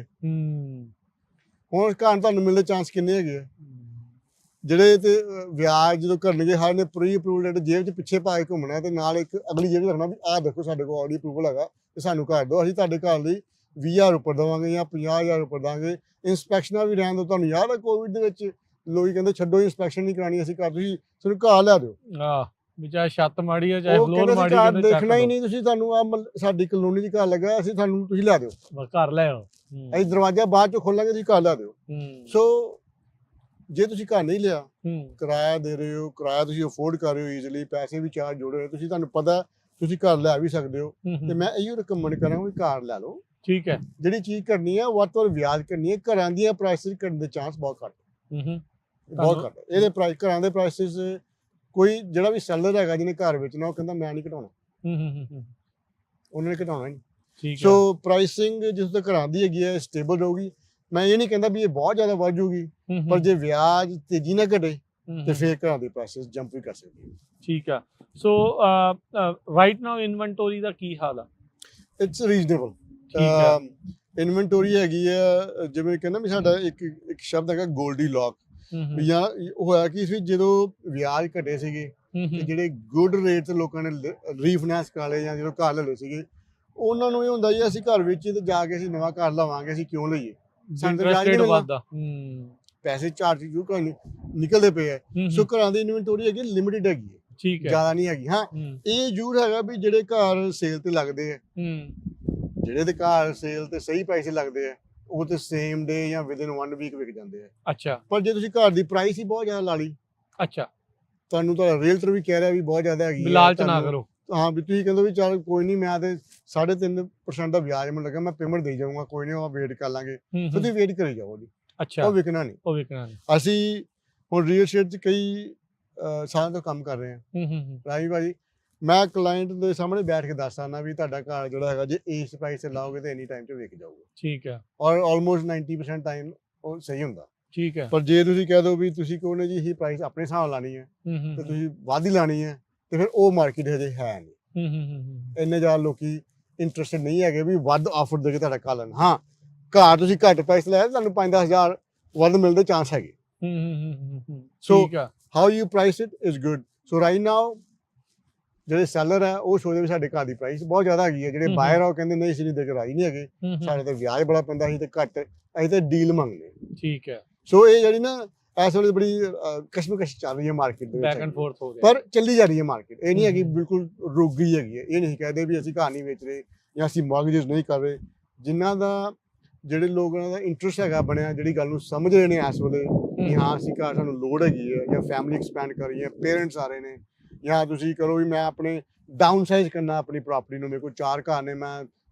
ਹੁਣ ਘਰ ਤੁਹਾਨੂੰ ਮਿਲਣ ਦੇ ਚਾਂਸ ਕਿੰਨੇ ਹੈਗੇ ਆ? ਜਿਹੜੇ ਤੇ ਵਿਆਜ ਜਦੋਂ ਕਰਨਗੇ ਹਰ ਨੇ ਪ੍ਰੀ ਅਪਰੂਵਲ ਲੈਟਰ ਜੇਬ 'ਚ ਪਿੱਛੇ ਪਾ ਕੇ ਘੁੰਮਣਾ ਤੇ ਨਾਲ ਇੱਕ ਅਗਲੀ ਜੇਬ 'ਚ ਰੱਖਣਾ ਵੀ ਆਹ ਦੇਖੋ ਸਾਡੇ ਕੋਲ ਆਲਰੇਡੀ ਅਪਰੂਵਲ ਹੈਗਾ ਤੇ ਸਾਨੂੰ ਕਰ ਦਿਓ, ਅਸੀਂ ਤੁਹਾਡੇ ਘਰ ਲਈ 20,000 ਉੱਪਰ ਦੇਵਾਂਗੇ ਜਾਂ 50,000 ਉੱਪਰ ਦਾਂਗੇ। ਇੰਸਪੈਕਸ਼ਨਾਂ ਵੀ ਰਹਿਣ ਦਿਓ, ਤੁਹਾਨੂੰ ਯਾਦ ਹੈ ਕੋਵਿਡ ਦੇ ਵਿੱਚ ਲੋਕ ਕਹਿੰਦੇ ਛੱਡੋ ਇੰਸਪੈਕਸ਼ਨ ਨਹੀਂ ਕਰਾਉਣੀ, ਅਸੀਂ ਕਰ ਤੁਸੀਂ ਸਾਨੂੰ ਘਰ ਲਿਆ ਦਿਓ। ਆਹ ਵੀ ਚਾਹੇ ਛੱਤ ਮਾੜੀ ਆ ਚਾਹੇ ਉਹ ਫਲੋਰ ਕਹਿੰਦੇ ਅਸੀਂ ਮਾੜੀ, ਘਰ ਕਹਿੰਦੇ ਚੱਕ ਦੇਖਣਾ ਹੀ ਦਿਓ ਨਹੀਂ, ਤੁਸੀਂ ਤੁਹਾਨੂੰ ਆ ਸਾਡੀ ਕਲੋਨੀ 'ਚ ਘਰ ਲੱਗਾ, ਅਸੀਂ ਤੁਹਾਨੂੰ ਤੁਸੀਂ ਲਿਆ ਦਿਓ, ਬਸ ਘਰ ਲੈ ਆਓ। ਅਸੀਂ ਦਰਵਾਜ਼ਾ ਬਾਅਦ 'ਚੋਂ ਖੋਲਾਂਗੇ, ਤੁਸੀਂ ਘਰ ਲਿਆ ਦਿਓ। ਸੋ ਜੇ ਤੁਸੀਂ ਘਰ ਨਹੀਂ ਲਿਆ, ਕਿਰਾਇਆ ਦੇ ਰਹੇ ਹੋ, ਕਿਰਾਇਆ ਤੁਸੀਂ ਅਫੋਰਡ ਕਰ ਰਹੇ ਹੋ ਈਜ਼ੀਲੀ, ਪੈਸੇ ਵੀ ਚਾਰਜ ਜੋੜ ਰਹੇ ਹੋ, ਤੁਸੀਂ ਤੁਹਾਨੂੰ ਪਤਾ ਤੁਸੀਂ ਘਰ ਲੈ ਵੀ ਸਕਦੇ ਹੋ, ਤੇ ਮੈਂ ਇਹੋ ਰਿਕਮੈਂਡ ਕਰਾਂਗਾ ਵੀ ਘਰ ਲੈ ਲਓ। ਠੀਕ ਹੈ। ਜਿਹੜੀ ਚੀਜ਼ ਕਰਨੀ ਹੈ ਵੱਧ ਤੋਂ ਵੱਧ ਵਿਆਜ ਕਰਨੀ ਹੈ, ਘਰਾਂ ਦੀਆਂ ਪ੍ਰਾਈਸਿਸ ਘਟਣ ਦੇ ਚਾਂਸ ਬਹੁਤ ਘੱਟ, ਬਹੁਤ ਘੱਟ। ਇਹਦੇ ਪ੍ਰਾਈਸ ਘਰਾਂ ਦੇ ਪ੍ਰਾਈਸਿਸ ਕੋਈ ਜਿਹੜਾ ਵੀ ਸੈਲਰ ਹੈਗਾ ਜਿਹਨੇ ਘਰ ਵੇਚਣਾ ਉਹ ਕਹਿੰਦਾ ਮੈਂ ਨਹੀਂ ਘਟਾਉਣਾ, ਉਹਨਾਂ ਨੇ ਘਟਾਉਣਾ ਨਹੀਂ। ਠੀਕ ਹੈ। ਸੋ ਪ੍ਰਾਈਸਿੰਗ ਜਿਸ ਤੱਕ ਘਰਾਂ ਦੀ ਹੈਗੀ ਹੈ ਸਟੇਬਲ ਰਹੂਗੀ। ਮੈਂ ਇਹ ਨਹੀਂ ਕਹਿੰਦਾ ਵੀ ਇਹ ਬਹੁਤ ਜ਼ਿਆਦਾ ਵੱਧ ਜਾਊਗੀ, ਪਰ ਜੇ ਵਿਆਜ ਤੇਜ਼ੀ ਨਾਲ ਘਟੇ ਤੇ ਫਿਰ ਘਰਾਂ ਦੀ ਪ੍ਰਾਈਸਿਸ ਜੰਪ ਵੀ ਕਰ ਸਕਦੀ ਹੈ। ਠੀਕ ਆ। ਸੋ ਰਾਈਟ ਨਾਓ ਇਨਵੈਂਟੋਰੀ ਦਾ ਕੀ ਹਾਲ ਆ? It's reasonable. ਠੀਕ ਹੈ। ਇਨਵੈਂਟੋਰੀ ਹੈਗੀ ਆ, ਜਿਵੇਂ ਕਹਿੰਦਾ ਵੀ ਸਾਡਾ ਇੱਕ ਸ਼ਬਦ ਹੈਗਾ ਗੋਲਡੀ ਲੌਕ, ਵੀ ਜਾਂ ਹੋਇਆ ਕਿ ਸੀ ਜਦੋਂ ਵਿਆਜ ਘਟੇ ਸੀਗੇ ਤੇ ਜਿਹੜੇ ਗੁੱਡ ਰੇਟ ਤੇ ਲੋਕਾਂ ਨੇ ਰੀਫਾਈਨੈਂਸ ਕਰਾ ਲਏ ਜਾਂ ਜਦੋਂ ਘਰ ਲੈ ਲਏ ਸੀਗੇ, ਉਹਨਾਂ ਨੂੰ ਇਹ ਹੁੰਦਾ ਜੀ ਅਸੀਂ ਘਰ ਵੇਚੀਏ ਤੇ ਜਾ ਕੇ ਅਸੀਂ ਨਵਾਂ ਘਰ ਲਵਾਂਗੇ, ਅਸੀਂ ਕਿਉਂ ਲਈਏ, ਸਾਨੂੰ ਤਾਂ ਵਿਆਜ ਨਹੀਂ ਮਿਲਦਾ, ਪੈਸੇ ਚਾਰਜ ਕਿਉਂ ਨਿਕਲਦੇ ਪਏ ਆ। ਸੋ ਘਰਾਂ ਦੀ ਇਨਵੈਂਟੋਰੀ ਹੈਗੀ ਲਿਮਿਟਿਡ ਹੈਗੀ ਹੈ, ਠੀਕ ਹੈ, ਜ਼ਿਆਦਾ ਨਹੀਂ ਹੈਗੀ। ਹਾਂ ਇਹ ਜ਼ਰੂਰ ਹੈਗਾ ਵੀ ਜਿਹੜੇ ਘਰ ਸੇਲ ਤੇ ਲੱਗਦੇ ਆ, ਜਿਹੜੇ ਦੇ ਘਰ ਸੇਲ ਤੇ ਸਹੀ ਪੈਸੇ ਲੱਗਦੇ ਆ ਉਹ ਤੇ ਸੇਮ ਡੇ ਜਾਂ ਵਿਦਿਨ 1 ਵੀਕ ਵਿਕ ਜਾਂਦੇ ਆ। ਅੱਛਾ। ਪਰ ਜੇ ਤੁਸੀਂ ਘਰ ਦੀ ਪ੍ਰਾਈਸ ਹੀ ਬਹੁਤ ਜ਼ਿਆਦਾ ਲਾ ਲਈ, ਅੱਛਾ, ਤੁਹਾਨੂੰ ਤੁਹਾਡਾ ਰੀਅਲਟਰ ਵੀ ਕਹਿ ਰਿਹਾ ਵੀ ਬਹੁਤ ਜ਼ਿਆਦਾ ਹੈਗੀ, ਲਾਲਚ ਨਾ ਕਰੋ। ਹਾਂ ਵੀ ਤੁਸੀਂ ਕਹਿੰਦੇ ਵੀ ਚੱਲ ਕੋਈ ਨਹੀਂ, ਮੈਂ ਤੇ 3.5% ਦਾ ਵਿਆਜ ਮੈਨੂੰ ਲੱਗਾ, ਮੈਂ ਪੇਮੈਂਟ ਦੇ ਜਾਊਂਗਾ, ਕੋਈ ਨਹੀਂ ਉਹ ਵੇਟ ਕਰ ਲਾਂਗੇ, ਤੁਸੀਂ ਵੇਟ ਕਰੀ ਜਾਓ ਜੀ। ਅੱਛਾ। ਉਹ ਵਿਕਣਾ ਨਹੀਂ, ਉਹ ਵਿਕਣਾ ਨਹੀਂ। ਅਸੀਂ ਹੁਣ ਰੀਅਲ estate 'ਚ ਕਈ ਸਾਲਾਂ ਤੋਂ ਕੰਮ ਕਰ ਰਹੇ ਹਾਂ ਰਾਜੀ ਭਾਜੀ, ਮੈਂ ਕਲਾਇੰਟ ਦੇ ਸਾਹਮਣੇ ਬੈਠ ਕੇ ਦੱਸ ਸਕਦਾ ਵੀ ਤੁਹਾਡਾ ਘਰ ਜਿਹੜਾ ਹੈਗਾ ਜੇ ਇਸ ਪ੍ਰਾਈਸ ਤੇ ਲਾਓਗੇ ਤੇ ਐਨੀ ਟਾਈਮ 'ਚ ਵਿਕ ਜਾਊਗਾ। ਠੀਕ ਹੈ। ਔਰ ਆਲਮੋਸਟ 90% ਟਾਈਮ ਉਹ ਸਹੀ ਹੁੰਦਾ। ਠੀਕ ਹੈ। ਪਰ ਜੇ ਤੁਸੀਂ ਕਹਿ ਦਿਓ ਵੀ ਤੁਸੀਂ ਕੋਨੇ ਜੀ ਇਹੀ ਪ੍ਰਾਈਸ ਆਪਣੇ ਹਿਸਾਬ ਲਾਣੀ ਹੈ ਤੇ ਤੁਸੀਂ ਵੱਧ ਹੀ ਲਾਣੀ ਹੈ ਤੇ ਫਿਰ ਉਹ ਮਾਰਕੀਟ ਹਜੇ ਹੈ ਨਹੀਂ, ਇੰਨੇ ਜ਼ਿਆਦਾ ਲੋਕੀ ਇੰਟਰਸਟਡ ਨਹੀਂ ਹੈਗੇ ਵੀ ਵੱਧ ਆਫਰ ਦੇ ਕੇ ਤੁਹਾਡਾ ਘਰ ਲੈਣ। ਹਾਂ ਘਰ ਤੁਸੀਂ ਘੱਟ ਪ੍ਰਾਈਸ ਲਾਇਆ ਤੁਹਾਨੂੰ 5-10 ਹਜ਼ਾਰ ਵੱਧ ਮਿਲਣ ਦੇ ਚਾਂਸ ਹੈਗੇ। So how you price it is good. So right now ਜਿਹੜੇ ਸੈਲਰ ਹੈ ਉਹ ਸੋਚਦੇ ਵੀ ਸਾਡੇ ਘਰ ਦੀ ਪ੍ਰਾਈਸ ਬਹੁਤ ਜ਼ਿਆਦਾ ਹੈਗੀ ਹੈ, ਜਿਹੜੇ ਬਾਇਰ ਆ ਉਹ ਕਹਿੰਦੇ ਨਹੀਂ ਅਸੀਂ ਨਹੀਂ ਦੇ ਕੇ ਰਾਜੀ ਨਹੀਂ ਹੈਗੇ, ਸਾਡੇ ਤੇ ਵਿਆਜ ਬੜਾ ਪੈਂਦਾ, ਅਸੀਂ ਤੇ ਘੱਟ, ਅਸੀਂ ਤੇ ਡੀਲ ਮੰਗਦੇ। ਠੀਕ ਹੈ। ਸੋ ਇਹ ਜਿਹੜੀ ਨਾ ਇਸ ਵੇਲੇ ਬੜੀ ਕਸ਼ਮਕਸ਼ ਚੱਲ ਰਹੀ ਹੈ ਮਾਰਕੀਟ ਦੇ ਵਿੱਚ, ਬੈਕ ਐਂਡ ਫੋਰਥ ਹੋ ਰਿਹਾ, ਪਰ ਚੱਲੀ ਜਾ ਰਹੀ ਹੈ ਮਾਰਕੀਟ। ਇਹ ਨਹੀਂ ਹੈਗੀ ਬਿਲਕੁਲ ਰੁਕ ਗਈ ਹੈਗੀ ਹੈ, ਇਹ ਨਹੀਂ ਕਹਦੇ ਵੀ ਅਸੀਂ ਘਰ ਨਹੀਂ ਵੇਚ ਰਹੇ ਜਾਂ ਅਸੀਂ ਮੌਰਗੇਜ ਨਹੀਂ ਕਰ ਰਹੇ। ਜਿਨ੍ਹਾਂ ਦਾ ਜਿਹੜੇ ਲੋਕਾਂ ਦਾ ਇੰਟਰਸਟ ਹੈਗਾ ਬਣਿਆ, ਜਿਹੜੀ ਗੱਲ ਨੂੰ ਸਮਝ ਰਹੇ ਨੇ ਇਸ ਵੇਲੇ ਕਿ ਹਾਂ ਅਸੀਂ ਘਰ ਸਾਨੂੰ ਲੋੜ ਹੈਗੀ ਹੈ ਜਾਂ ਫੈਮਿਲੀ ਐਕਸਪੈਂਡ ਕਰ ਰਹੀ ਹੈ, ਪੇਰੈਂਟਸ ਆ ਰਹੇ ਨੇ, ਜਾਂ ਤੁਸੀਂ ਕਰੋ ਵੀ ਮੈਂ ਆਪਣੇ ਡਾਊਨ ਸਾਈਜ਼ ਕਰਨਾ ਆਪਣੀ ਪ੍ਰਾਪਰਟੀ ਨੂੰ, ਮੇਰੇ ਕੋਲ 4 ਘਰ ਨੇ, ਮੈਂ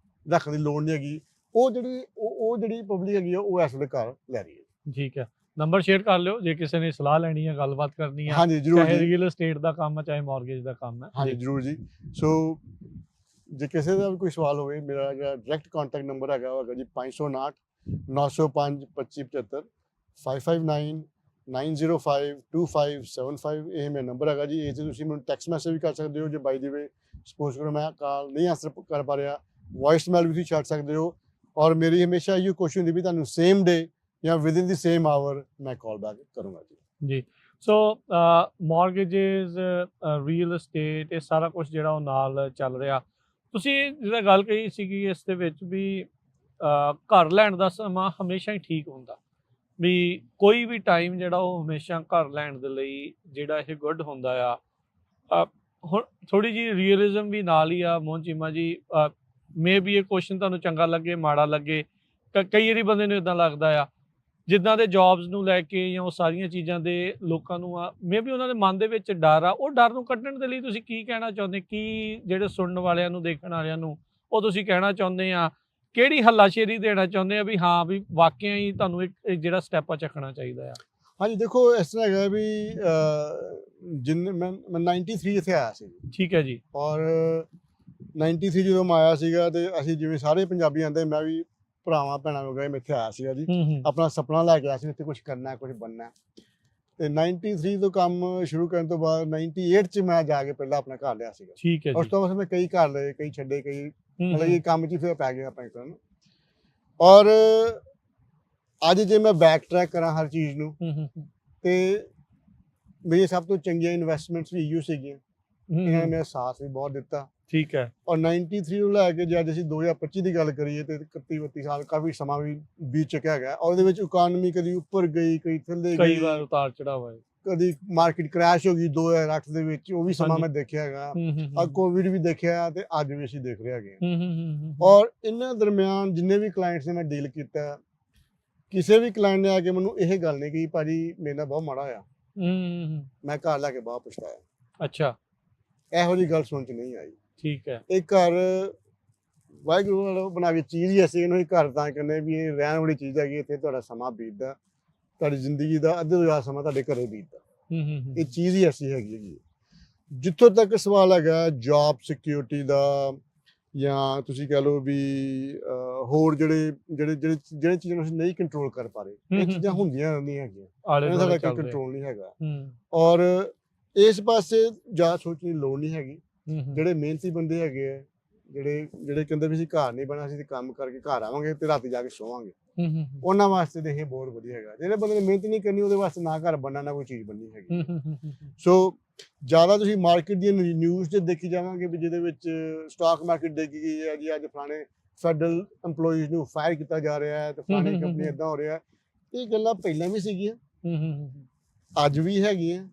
ਰੱਖਣ ਦੀ ਲੋੜ ਨਹੀਂ ਹੈਗੀ, ਉਹ ਜਿਹੜੀ ਪਬਲਿਕ ਹੈਗੀ ਆ ਉਹ ਇਸ ਵੇਲੇ ਘਰ ਲੈ ਰਹੀ ਹੈ। ਠੀਕ ਹੈ। ਨੰਬਰ ਸ਼ੇਅਰ ਕਰ ਲਿਓ ਜੇ ਕਿਸੇ ਨੇ ਸਲਾਹ ਲੈਣੀ ਹੈ, ਗੱਲਬਾਤ ਕਰਨੀ ਹੈ। ਹਾਂਜੀ ਜ਼ਰੂਰ, ਚਾਹੇ ਰੀਅਲ estate ਦਾ ਕੰਮ ਹੈ ਚਾਹੇ ਮੌਰਗੇਜ ਦਾ ਕੰਮ ਹੈ। ਹਾਂਜੀ ਜ਼ਰੂਰ ਜੀ। ਸੋ ਜੇ ਕਿਸੇ ਦਾ ਵੀ ਕੋਈ ਸਵਾਲ ਹੋਵੇ, ਮੇਰਾ ਜਿਹੜਾ ਡਾਇਰੈਕਟ ਕੰਟੈਕਟ ਨੰਬਰ ਹੈਗਾ ਉਹ ਹੈਗਾ ਜੀ 559 905 2575, 559-905-2575, ਇਹ ਮੇਰਾ ਨੰਬਰ ਹੈਗਾ ਜੀ। ਇਹ 'ਤੇ ਤੁਸੀਂ ਮੈਨੂੰ ਟੈਕਸਟ ਮੈਸੇਜ ਵੀ ਕਰ ਸਕਦੇ ਹੋ, ਜੇ ਬਾਈ ਦੀ ਵੇ ਸਪੋਜ਼ ਕਰੋ ਮੈਂ ਕਾਲ ਨਹੀਂ ਆਨਸਰ ਕਰ ਪਾ ਰਿਹਾ, ਵੌਇਸ ਮੇਲ ਵੀ ਤੁਸੀਂ ਛੱਡ ਸਕਦੇ ਹੋ। ਔਰ ਮੇਰੀ ਹਮੇਸ਼ਾ ਇਹੋ ਕੋਸ਼ਿਸ਼ ਹੁੰਦੀ ਵੀ ਤੁਹਾਨੂੰ ਸੇਮ ਡੇ ਜਾਂ ਵਿਦਿਨ ਦੀ ਸੇਮ ਆਵਰ ਮੈਂ ਕਾਲ ਬੈਕ ਕਰੂੰਗਾ ਜੀ। ਸੋ ਮੌਰਗੇजेस, ਰੀਅਲ estate, ਇਹ ਸਾਰਾ ਕੁਝ ਜਿਹੜਾ ਉਹ ਨਾਲ ਚੱਲ ਰਿਹਾ। ਤੁਸੀਂ ਜਿਹੜਾ ਗੱਲ ਕਹੀ ਸੀਗੀ ਇਸ ਦੇ ਵਿੱਚ ਵੀ ਘਰ ਲੈਣ ਦਾ ਸਮਾਂ ਹਮੇਸ਼ਾ ਹੀ ਠੀਕ ਹੁੰਦਾ, ਵੀ ਕੋਈ ਵੀ ਟਾਈਮ ਜਿਹੜਾ ਉਹ ਹਮੇਸ਼ਾ ਘਰ ਲੈਣ ਦੇ ਲਈ ਜਿਹੜਾ ਇਹ ਗੁੱਡ ਹੁੰਦਾ ਆ। ਹੁਣ ਥੋੜ੍ਹੀ ਜਿਹੀ ਰੀਅਲਿਜ਼ਮ ਵੀ ਨਾਲ ਹੀ ਆ ਮੋਹਨ ਚੀਮਾ ਜੀ। ਮੇ ਵੀ ਇਹ ਕੁਐਸਚਨ ਤੁਹਾਨੂੰ ਚੰਗਾ ਲੱਗੇ ਮਾੜਾ ਲੱਗੇ, ਕਈ ਵਾਰੀ ਬੰਦੇ ਨੂੰ ਇੱਦਾਂ ਲੱਗਦਾ ਆ ਜਿੱਦਾਂ ਦੇ ਜੌਬਸ ਨੂੰ ਲੈ ਕੇ ਜਾਂ ਉਹ ਸਾਰੀਆਂ ਚੀਜ਼ਾਂ ਦੇ ਲੋਕਾਂ ਨੂੰ ਮੇ ਵੀ ਉਹਨਾਂ ਦੇ ਮਨ ਦੇ ਵਿੱਚ ਡਰ ਆ, ਉਹ ਡਰ ਨੂੰ ਕੱਢਣ ਦੇ ਲਈ ਤੁਸੀਂ ਕੀ ਕਹਿਣਾ ਚਾਹੁੰਦੇ, ਕੀ ਜਿਹੜੇ ਸੁਣਨ ਵਾਲਿਆਂ ਨੂੰ ਦੇਖਣ ਵਾਲਿਆਂ ਨੂੰ ਉਹ ਤੁਸੀਂ ਕਹਿਣਾ ਚਾਹੁੰਦੇ ਆ, ਕਿਹੜੀ ਹੱਲਾਸ਼ੇਰੀ ਦੇਣਾ ਚਾਹੁੰਦੇ ਆ ਵੀ ਹਾਂ ਵੀ ਵਾਕਿਆ ਹੀ ਤੁਹਾਨੂੰ ਇੱਕ ਜਿਹੜਾ ਸਟੈਪ ਆ ਚੱਕਣਾ ਚਾਹੀਦਾ ਆ? ਹਾਂਜੀ ਦੇਖੋ ਇਸ ਤਰ੍ਹਾਂ ਹੈਗਾ ਵੀ ਜਿੰਨੇ ਮੈਂ 93 ਇੱਥੇ ਆਇਆ ਸੀ। ਠੀਕ ਹੈ ਜੀ। ਔਰ 93 ਜਦੋਂ ਮੈਂ ਆਇਆ ਸੀਗਾ ਤੇ ਅਸੀਂ ਜਿਵੇਂ ਸਾਰੇ ਪੰਜਾਬੀ ਆਉਂਦੇ, ਮੈਂ ਵੀ ਭਰਾਵਾਂ ਭੈਣਾਂ ਨੂੰ ਗਏ, ਮੈਂ ਇੱਥੇ ਆਇਆ ਸੀਗਾ ਜੀ, ਆਪਣਾ ਸੁਪਨਾ ਲੈ ਕੇ ਆਇਆ ਸੀ ਇੱਥੇ ਕੁਝ ਕਰਨਾ ਕੁਝ ਬਣਨਾ। ਤੇ 93 ਤੋਂ ਕੰਮ ਸ਼ੁਰੂ ਕਰਨ ਤੋਂ ਬਾਅਦ 98 'ਚ ਮੈਂ ਜਾ ਕੇ ਪਹਿਲਾਂ ਆਪਣਾ ਘਰ ਲਿਆ ਸੀਗਾ। ਠੀਕ ਹੈ। ਉਸ ਤੋਂ ਬਾਅਦ ਮੈਂ ਕਈ ਘਰ ਲਏ, ਕਈ ਛੱਡੇ, ਕਈ ਮਤਲਬ ਇਹ ਕੰਮ 'ਚ ਹੀ ਫਿਰ ਪੈ ਗਿਆ ਆਪਾਂ ਇੱਕ ਨੂੰ। ਔਰ ਅੱਜ ਜੇ ਮੈਂ ਬੈਕ ਟਰੈਕ ਕਰਾਂ ਹਰ ਚੀਜ਼ ਨੂੰ ਤੇ ਮੇਰੀਆਂ ਸਭ ਤੋਂ ਚੰਗੀਆਂ ਇਨਵੈਸਟਮੈਂਟਸ ਵੀ ਇਹੋ ਸੀਗੀਆਂ। ਇਹਨਾਂ ਨੇ ਮੇਰਾ ਸਾਥ ਵੀ ਬਹੁਤ ਦਿੱਤਾ। ਠੀਕ ਹੈ। ਔਰ 93 ਨੂੰ ਲੈ ਕੇ ਜੇ ਅੱਜ ਅਸੀਂ 2025 ਦੀ ਗੱਲ ਕਰੀਏ ਤੇ 31-32 ਸਾਲ ਕਾਫੀ ਸਮਾਂ ਵੀ ਬੀਤ ਚੁੱਕਿਆ ਹੈਗਾ। ਔਰ ਉਹਦੇ ਵਿੱਚ ਇਕੋਨਮੀ ਕਦੀ ਉੱਪਰ ਗਈ, ਕਦੀ ਥੱਲੇ ਕਈ ਗਈ, ਵਾਰ ਉਤਾਰ ਚੜਾਅ ਹੋਏ, ਕਦੀ ਮਾਰਕੀਟ ਕ੍ਰੈਸ਼ ਹੋ ਗਈ 2008 ਦੇ ਵਿੱਚ, ਉਹ ਵੀ ਸਮਾਂ ਮੈਂ ਦੇਖਿਆ ਹੈਗਾ। ਆ ਕੋਵਿਡ ਵੀ ਦੇਖਿਆ ਤੇ ਅੱਜ ਵੀ ਅਸੀਂ ਦੇਖ ਰਹੇ ਹੈਗੇ। ਔਰ ਇਹਨਾਂ ਦਰਮਿਆਨ ਜਿੰਨੇ ਵੀ ਕਲਾਇੰਟਸ ਨੇ ਮੈਂ ਡੀਲ ਕੀਤਾ, ਕਿਸੇ ਵੀ ਕਲਾਇੰਟ ਨੇ ਆ ਕੇ ਮੈਨੂੰ ਇਹ ਗੱਲ ਨਹੀਂ ਕਹੀ ਭਾਜੀ ਮੇਰੇ ਨਾਲ ਬਹੁਤ ਮਾੜਾ ਹੋਇਆ, ਮੈਂ ਘਰ ਲੈ ਕੇ ਬਹੁਤ ਪਛਤਾਇਆ। ਅੱਛਾ, ਇਹੋ ਜਿਹੀ ਗੱਲ ਸੁਣ ਚ ਨਹੀਂ ਆਈ। ਠੀਕ ਹੈ। ਇਹ ਘਰ ਵਾਹਿਗੁਰੂ ਵੱਲੋਂ ਬਣਾ ਕੇ ਚੀਜ਼ ਹੀ ਅਸੀਂ ਇਹਨੂੰ ਹੀ ਘਰ ਤਾਂ ਕਹਿੰਦੇ ਵੀ ਇਹ ਰਹਿਣ ਵਾਲੀ ਚੀਜ਼ ਹੈਗੀ, ਇੱਥੇ ਤੁਹਾਡਾ ਸਮਾਂ ਬੀਤਦਾ, ਤੁਹਾਡੀ ਜ਼ਿੰਦਗੀ ਦਾ ਅੱਧੇ ਤੋਂ ਜ਼ਿਆਦਾ ਸਮਾਂ ਤੁਹਾਡੇ ਘਰੇ ਬੀਤਦਾ। ਇਹ ਚੀਜ਼ ਹੀ ਐਸੀ ਹੈਗੀ। ਜਿੱਥੋਂ ਤੱਕ ਸਵਾਲ ਹੈਗਾ ਜੌਬ ਸਿਕਿਉਰਿਟੀ ਦਾ, ਜਾਂ ਤੁਸੀਂ ਕਹਿ ਲਓ ਵੀ ਹੋਰ ਜਿਹੜੇ ਚੀਜ਼ਾਂ ਨੂੰ ਅਸੀਂ ਨਹੀਂ ਕੰਟਰੋਲ ਕਰ ਪਾ ਰਹੇ, ਇਹ ਚੀਜ਼ਾਂ ਹੁੰਦੀਆਂ ਰਹਿੰਦੀਆਂ ਹੈਗੀਆਂ, ਇਹਨਾਂ ਦਾ ਕੋਈ ਕੰਟਰੋਲ ਨਹੀਂ ਹੈਗਾ। ਔਰ ਇਸ ਪਾਸੇ ਜ਼ਿਆਦਾ ਸੋਚਣ ਦੀ ਲੋੜ ਨਹੀਂ ਹੈਗੀ। ਜਿਹੜੇ ਮਿਹਨਤੀ ਬੰਦੇ ਹੈਗੇ ਆ, ਜਿਹੜੇ ਕਹਿੰਦੇ ਵੀ ਅਸੀਂ ਘਰ ਨਹੀਂ ਬਣਾ, ਅਸੀਂ ਕੰਮ ਕਰਕੇ ਘਰ ਆਵਾਂਗੇ ਤੇ ਰਾਤੀ ਜਾ ਕੇ ਸੋਵਾਂਗੇ, ਉਹਨਾਂ ਵਾਸਤੇ ਤਾਂ ਇਹ ਬਹੁਤ ਵਧੀਆ ਹੈਗਾ। ਜਿਹੜੇ ਬੰਦੇ ਨੇ ਮਿਹਨਤ ਨਹੀਂ ਕਰਨੀ, ਉਹਦੇ ਵਾਸਤੇ ਨਾ ਘਰ ਬਣਨਾ ਨਾ ਕੋਈ ਚੀਜ਼ ਬਣਨੀ ਹੈਗੀ। ਸੋ ਜ਼ਿਆਦਾ ਤੁਸੀਂ ਮਾਰਕੀਟ ਦੀਆਂ ਨਿਊਜ਼ ਤੇ ਦੇਖੀ ਜਾਵਾਂਗੇ ਵੀ ਜਿਹਦੇ ਵਿੱਚ ਸਟਾਕ ਮਾਰਕੀਟ ਦੇਖੀ ਗਈ ਹੈ ਜੀ, ਅੱਜ ਫਲਾਣੇ ਫੈਡਰਲ EMPLOYEES ਨੂੰ ਫਾਇਰ ਕੀਤਾ ਜਾ ਰਿਹਾ ਹੈ ਤੇ ਫਲਾਣੇ ਕੰਪਨੀ ਏਦਾਂ ਹੋ ਰਿਹਾ। ਇਹ ਗੱਲਾਂ ਪਹਿਲਾਂ ਵੀ ਸੀਗੀਆਂ, ਅੱਜ ਵੀ ਹੈਗੀਆਂ,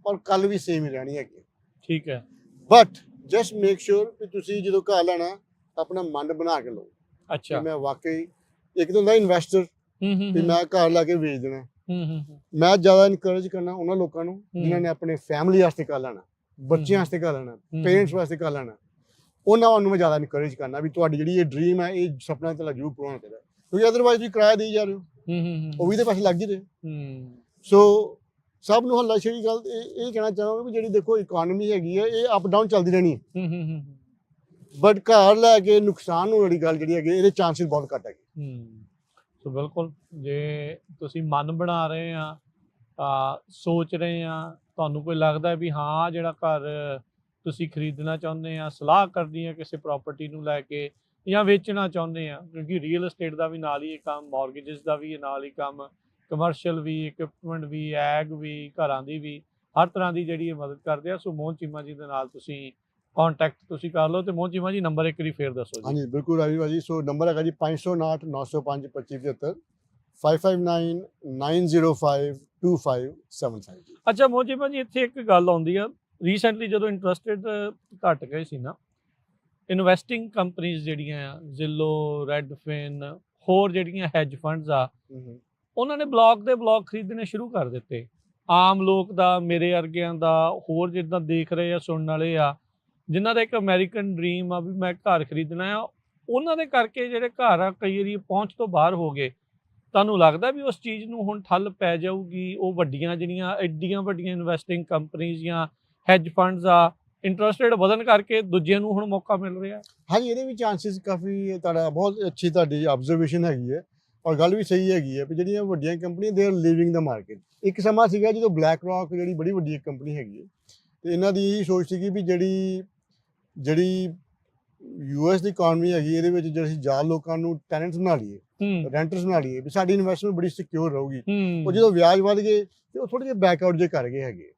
ਔਰ ਕੱਲ ਵੀ ਸੇਮ ਹੀ ਰਹਿਣੀ ਹੈਗੀ। ਠੀਕ ਹੈ। ਬਟ ਜਸਟ ਮੇਕ ਸ਼ੋਰ ਕਿ ਤੁਸੀਂ ਜਦੋਂ ਘਰ ਲੈਣਾ ਆਪਣਾ ਮਨ ਬਣਾ ਕੇ ਲਓ। ਅੱਛਾ, ਮੈਂ ਵਾਕਈ ਇੱਕ ਤਾਂ ਹੁੰਦਾ ਇਨਵੈਸਟਰ ਵੀ ਮੈਂ ਘਰ ਲਾ ਕੇ ਵੇਚ ਦੇਣਾ। ਮੈਂ ਜ਼ਿਆਦਾ ਇਨਕਰੇਜ ਕਰਨਾ ਉਹਨਾਂ ਲੋਕਾਂ ਨੂੰ ਜਿਨ੍ਹਾਂ ਨੇ ਆਪਣੇ ਫੈਮਿਲੀ ਵਾਸਤੇ ਘਰ ਲੈਣਾ, ਬੱਚਿਆਂ ਵਾਸਤੇ ਘਰ ਲੈਣਾ, ਪੇਰੈਂਟਸ ਵਾਸਤੇ ਘਰ ਲੈਣਾ। ਉਹਨਾਂ ਨੂੰ ਮੈਂ ਜ਼ਿਆਦਾ ਇਨਕਰੇਜ ਕਰਨਾ ਵੀ ਤੁਹਾਡੀ ਜਿਹੜੀ ਇਹ ਡ੍ਰੀਮ ਹੈ, ਇਹ ਸੁਪਨਾ ਤੁਹਾਡਾ ਜ਼ਰੂਰ ਪੂਰਾ ਹੋਣਾ ਚਾਹੀਦਾ, ਕਿਉਂਕਿ ਅਦਰਵਾਈਜ਼ ਤੁਸੀਂ ਕਿਰਾਇਆ ਦੇਈ ਜਾ ਰਹੇ ਹੋ, ਉਹ ਵੀ ਤਾਂ ਪੈਸੇ ਲੱਗ ਹੀ ਰਹੇ। ਸੋ ਸਭ ਨੂੰ ਹੱਲਾਸ਼ੇਰੀ ਗੱਲ ਇਹ ਕਹਿਣਾ ਚਾਹਾਂਗਾ ਵੀ ਜਿਹੜੀ ਦੇਖੋ ਇਕੋਨਮੀ ਹੈਗੀ ਹੈ, ਇਹ ਅਪ ਡਾਊਨ ਚੱਲਦੀ ਰਹਿਣੀ ਹੈ, ਬਟ ਘਰ ਲੈ ਕੇ ਨੁਕਸਾਨ ਹੋਣ ਵਾਲੀ ਗੱਲ ਜਿਹੜੀ ਹੈਗੀ ਇਹਦੇ ਚਾਂਸਿਸ ਬਹੁਤ ਘੱਟ ਹੈਗੇ। ਸੋ ਬਿਲਕੁਲ, ਜੇ ਤੁਸੀਂ ਮਨ ਬਣਾ ਰਹੇ ਆ, ਸੋਚ ਰਹੇ ਆ, ਤੁਹਾਨੂੰ ਕੋਈ ਲੱਗਦਾ ਵੀ ਹਾਂ ਜਿਹੜਾ ਘਰ ਤੁਸੀਂ ਖਰੀਦਣਾ ਚਾਹੁੰਦੇ ਆ, ਸਲਾਹ ਕਰਨੀ ਹੈ ਕਿਸੇ ਪ੍ਰਾਪਰਟੀ ਨੂੰ ਲੈ ਕੇ ਜਾਂ ਵੇਚਣਾ ਚਾਹੁੰਦੇ ਆ, ਕਿਉਂਕਿ ਰੀਅਲ ਏਸਟੇਟ ਦਾ ਵੀ ਨਾਲ ਹੀ ਇਹ ਕੰਮ, ਮੌਰਗੇਜਸ ਦਾ ਵੀ ਨਾਲ ਹੀ ਕੰਮ, ਕਮਰਸ਼ੀਅਲ ਵੀ, ਇਕਵਿਪਮੈਂਟ ਵੀ, ਐਗ ਵੀ, ਘਰਾਂ ਦੀ ਵੀ, ਹਰ ਤਰ੍ਹਾਂ ਦੀ ਜਿਹੜੀ ਇਹ ਮਦਦ ਕਰਦੇ ਆ। ਸੋ ਮੋਹਨ ਚੀਮਾ ਜੀ ਦੇ ਨਾਲ ਤੁਸੀਂ ਕੰਟੈਕਟ ਤੁਸੀਂ ਕਰ ਲਓ। ਤੇ ਮੋਹਨ ਚੀਮਾ ਜੀ ਨੰਬਰ ਇੱਕ ਵਾਰੀ ਫੇਰ ਦੱਸੋ ਜੀ। ਹਾਂਜੀ ਬਿਲਕੁਲ ਰਾਜੀ ਭਾਜੀ। ਸੋ ਨੰਬਰ ਹੈਗਾ ਜੀ 559 905 2575, 559 905 2575। ਅੱਛਾ ਮੋਹਨ ਚੀਮਾ ਜੀ, ਇੱਥੇ ਇੱਕ ਗੱਲ ਆਉਂਦੀ ਆ, ਰੀਸੈਂਟਲੀ ਜਦੋਂ ਇੰਟਰਸਟਡ ਘਟ ਗਏ ਸੀ ਨਾ, ਇਨਵੈਸਟਿੰਗ ਕੰਪਨੀਜ਼ ਜਿਹੜੀਆਂ ਆ, ਜ਼ਿਲੋ, ਰੈਡਫਿਨ, ਹੋਰ ਜਿਹੜੀਆਂ ਹੈਜ ਫੰਡਸ ਆ, ਉਹਨਾਂ ਨੇ ਬਲੌਕ ਦੇ ਬਲੌਕ ਖਰੀਦਣੇ ਸ਼ੁਰੂ ਕਰ ਦਿੱਤੇ। ਆਮ ਲੋਕ ਦਾ, ਮੇਰੇ ਵਰਗਿਆਂ ਦਾ, ਹੋਰ ਜਿੱਦਾਂ ਦੇਖ ਰਹੇ ਆ, ਸੁਣਨ ਵਾਲੇ ਆ, ਜਿਨ੍ਹਾਂ ਦਾ ਇੱਕ ਅਮਰੀਕਨ ਡ੍ਰੀਮ ਆ ਵੀ ਮੈਂ ਘਰ ਖਰੀਦਣਾ ਆ, ਉਹਨਾਂ ਦੇ ਕਰਕੇ ਜਿਹੜੇ ਘਰ ਆ ਕਈ ਵਾਰੀ ਪਹੁੰਚ ਤੋਂ ਬਾਹਰ ਹੋ ਗਏ। ਤੁਹਾਨੂੰ ਲੱਗਦਾ ਵੀ ਉਸ ਚੀਜ਼ ਨੂੰ ਹੁਣ ਠੱਲ ਪੈ ਜਾਊਗੀ? ਉਹ ਵੱਡੀਆਂ ਜਿਹੜੀਆਂ ਐਡੀਆਂ ਵੱਡੀਆਂ ਇਨਵੈਸਟਿੰਗ ਕੰਪਨੀਜ਼ ਜਾਂ ਹੈਜ ਫੰਡਸ ਆ, ਇੰਟਰਸਟਡ ਵਧਣ ਕਰਕੇ ਦੂਜਿਆਂ ਨੂੰ ਹੁਣ ਮੌਕਾ ਮਿਲ ਰਿਹਾ? ਹਾਂਜੀ, ਇਹਦੇ ਵੀ ਚਾਂਸਿਸ ਕਾਫੀ, ਤੁਹਾਡਾ ਬਹੁਤ ਅੱਛੀ ਤੁਹਾਡੀ ਆਬਜ਼ਰਵੇਸ਼ਨ ਹੈਗੀ ਹੈ, ਔਰ ਗੱਲ ਵੀ ਸਹੀ ਹੈਗੀ ਹੈ ਵੀ ਜਿਹੜੀਆਂ ਵੱਡੀਆਂ ਕੰਪਨੀਆਂ they are leaving the market. ਇੱਕ ਸਮਾਂ ਸੀਗਾ ਜਦੋਂ ਬਲੈਕ ਰੌਕ ਜਿਹੜੀ ਬੜੀ ਵੱਡੀ ਕੰਪਨੀ ਹੈਗੀ ਹੈ, ਤੇ ਇਹਨਾਂ ਦੀ ਇਹੀ ਸੋਚ ਸੀਗੀ ਵੀ ਜਿਹੜੀ US ਦੀ ਇਕੋਨਮੀ ਹੈਗੀ, ਇਹਦੇ ਵਿੱਚ ਜੇ ਅਸੀਂ ਜ਼ਿਆਦਾ ਲੋਕਾਂ ਨੂੰ ਟੈਨੈਂਟਸ ਬਣਾ ਲਈਏ, ਰੈਂਟਰਸ ਬਣਾ ਲਈਏ, ਵੀ ਸਾਡੀ ਇਨਵੈਸਟਮੈਂਟ ਬੜੀ ਸਿਕਿਉਰ ਰਹੂਗੀ। ਉਹ ਜਦੋਂ ਵਿਆਜ ਵੱਧ ਗਏ ਤੇ ਉਹ ਥੋੜੇ ਜਿਹੇ ਬੈਕਆਊਟ ਜੇ ਕਰ ਗਏ ਹੈਗੇ।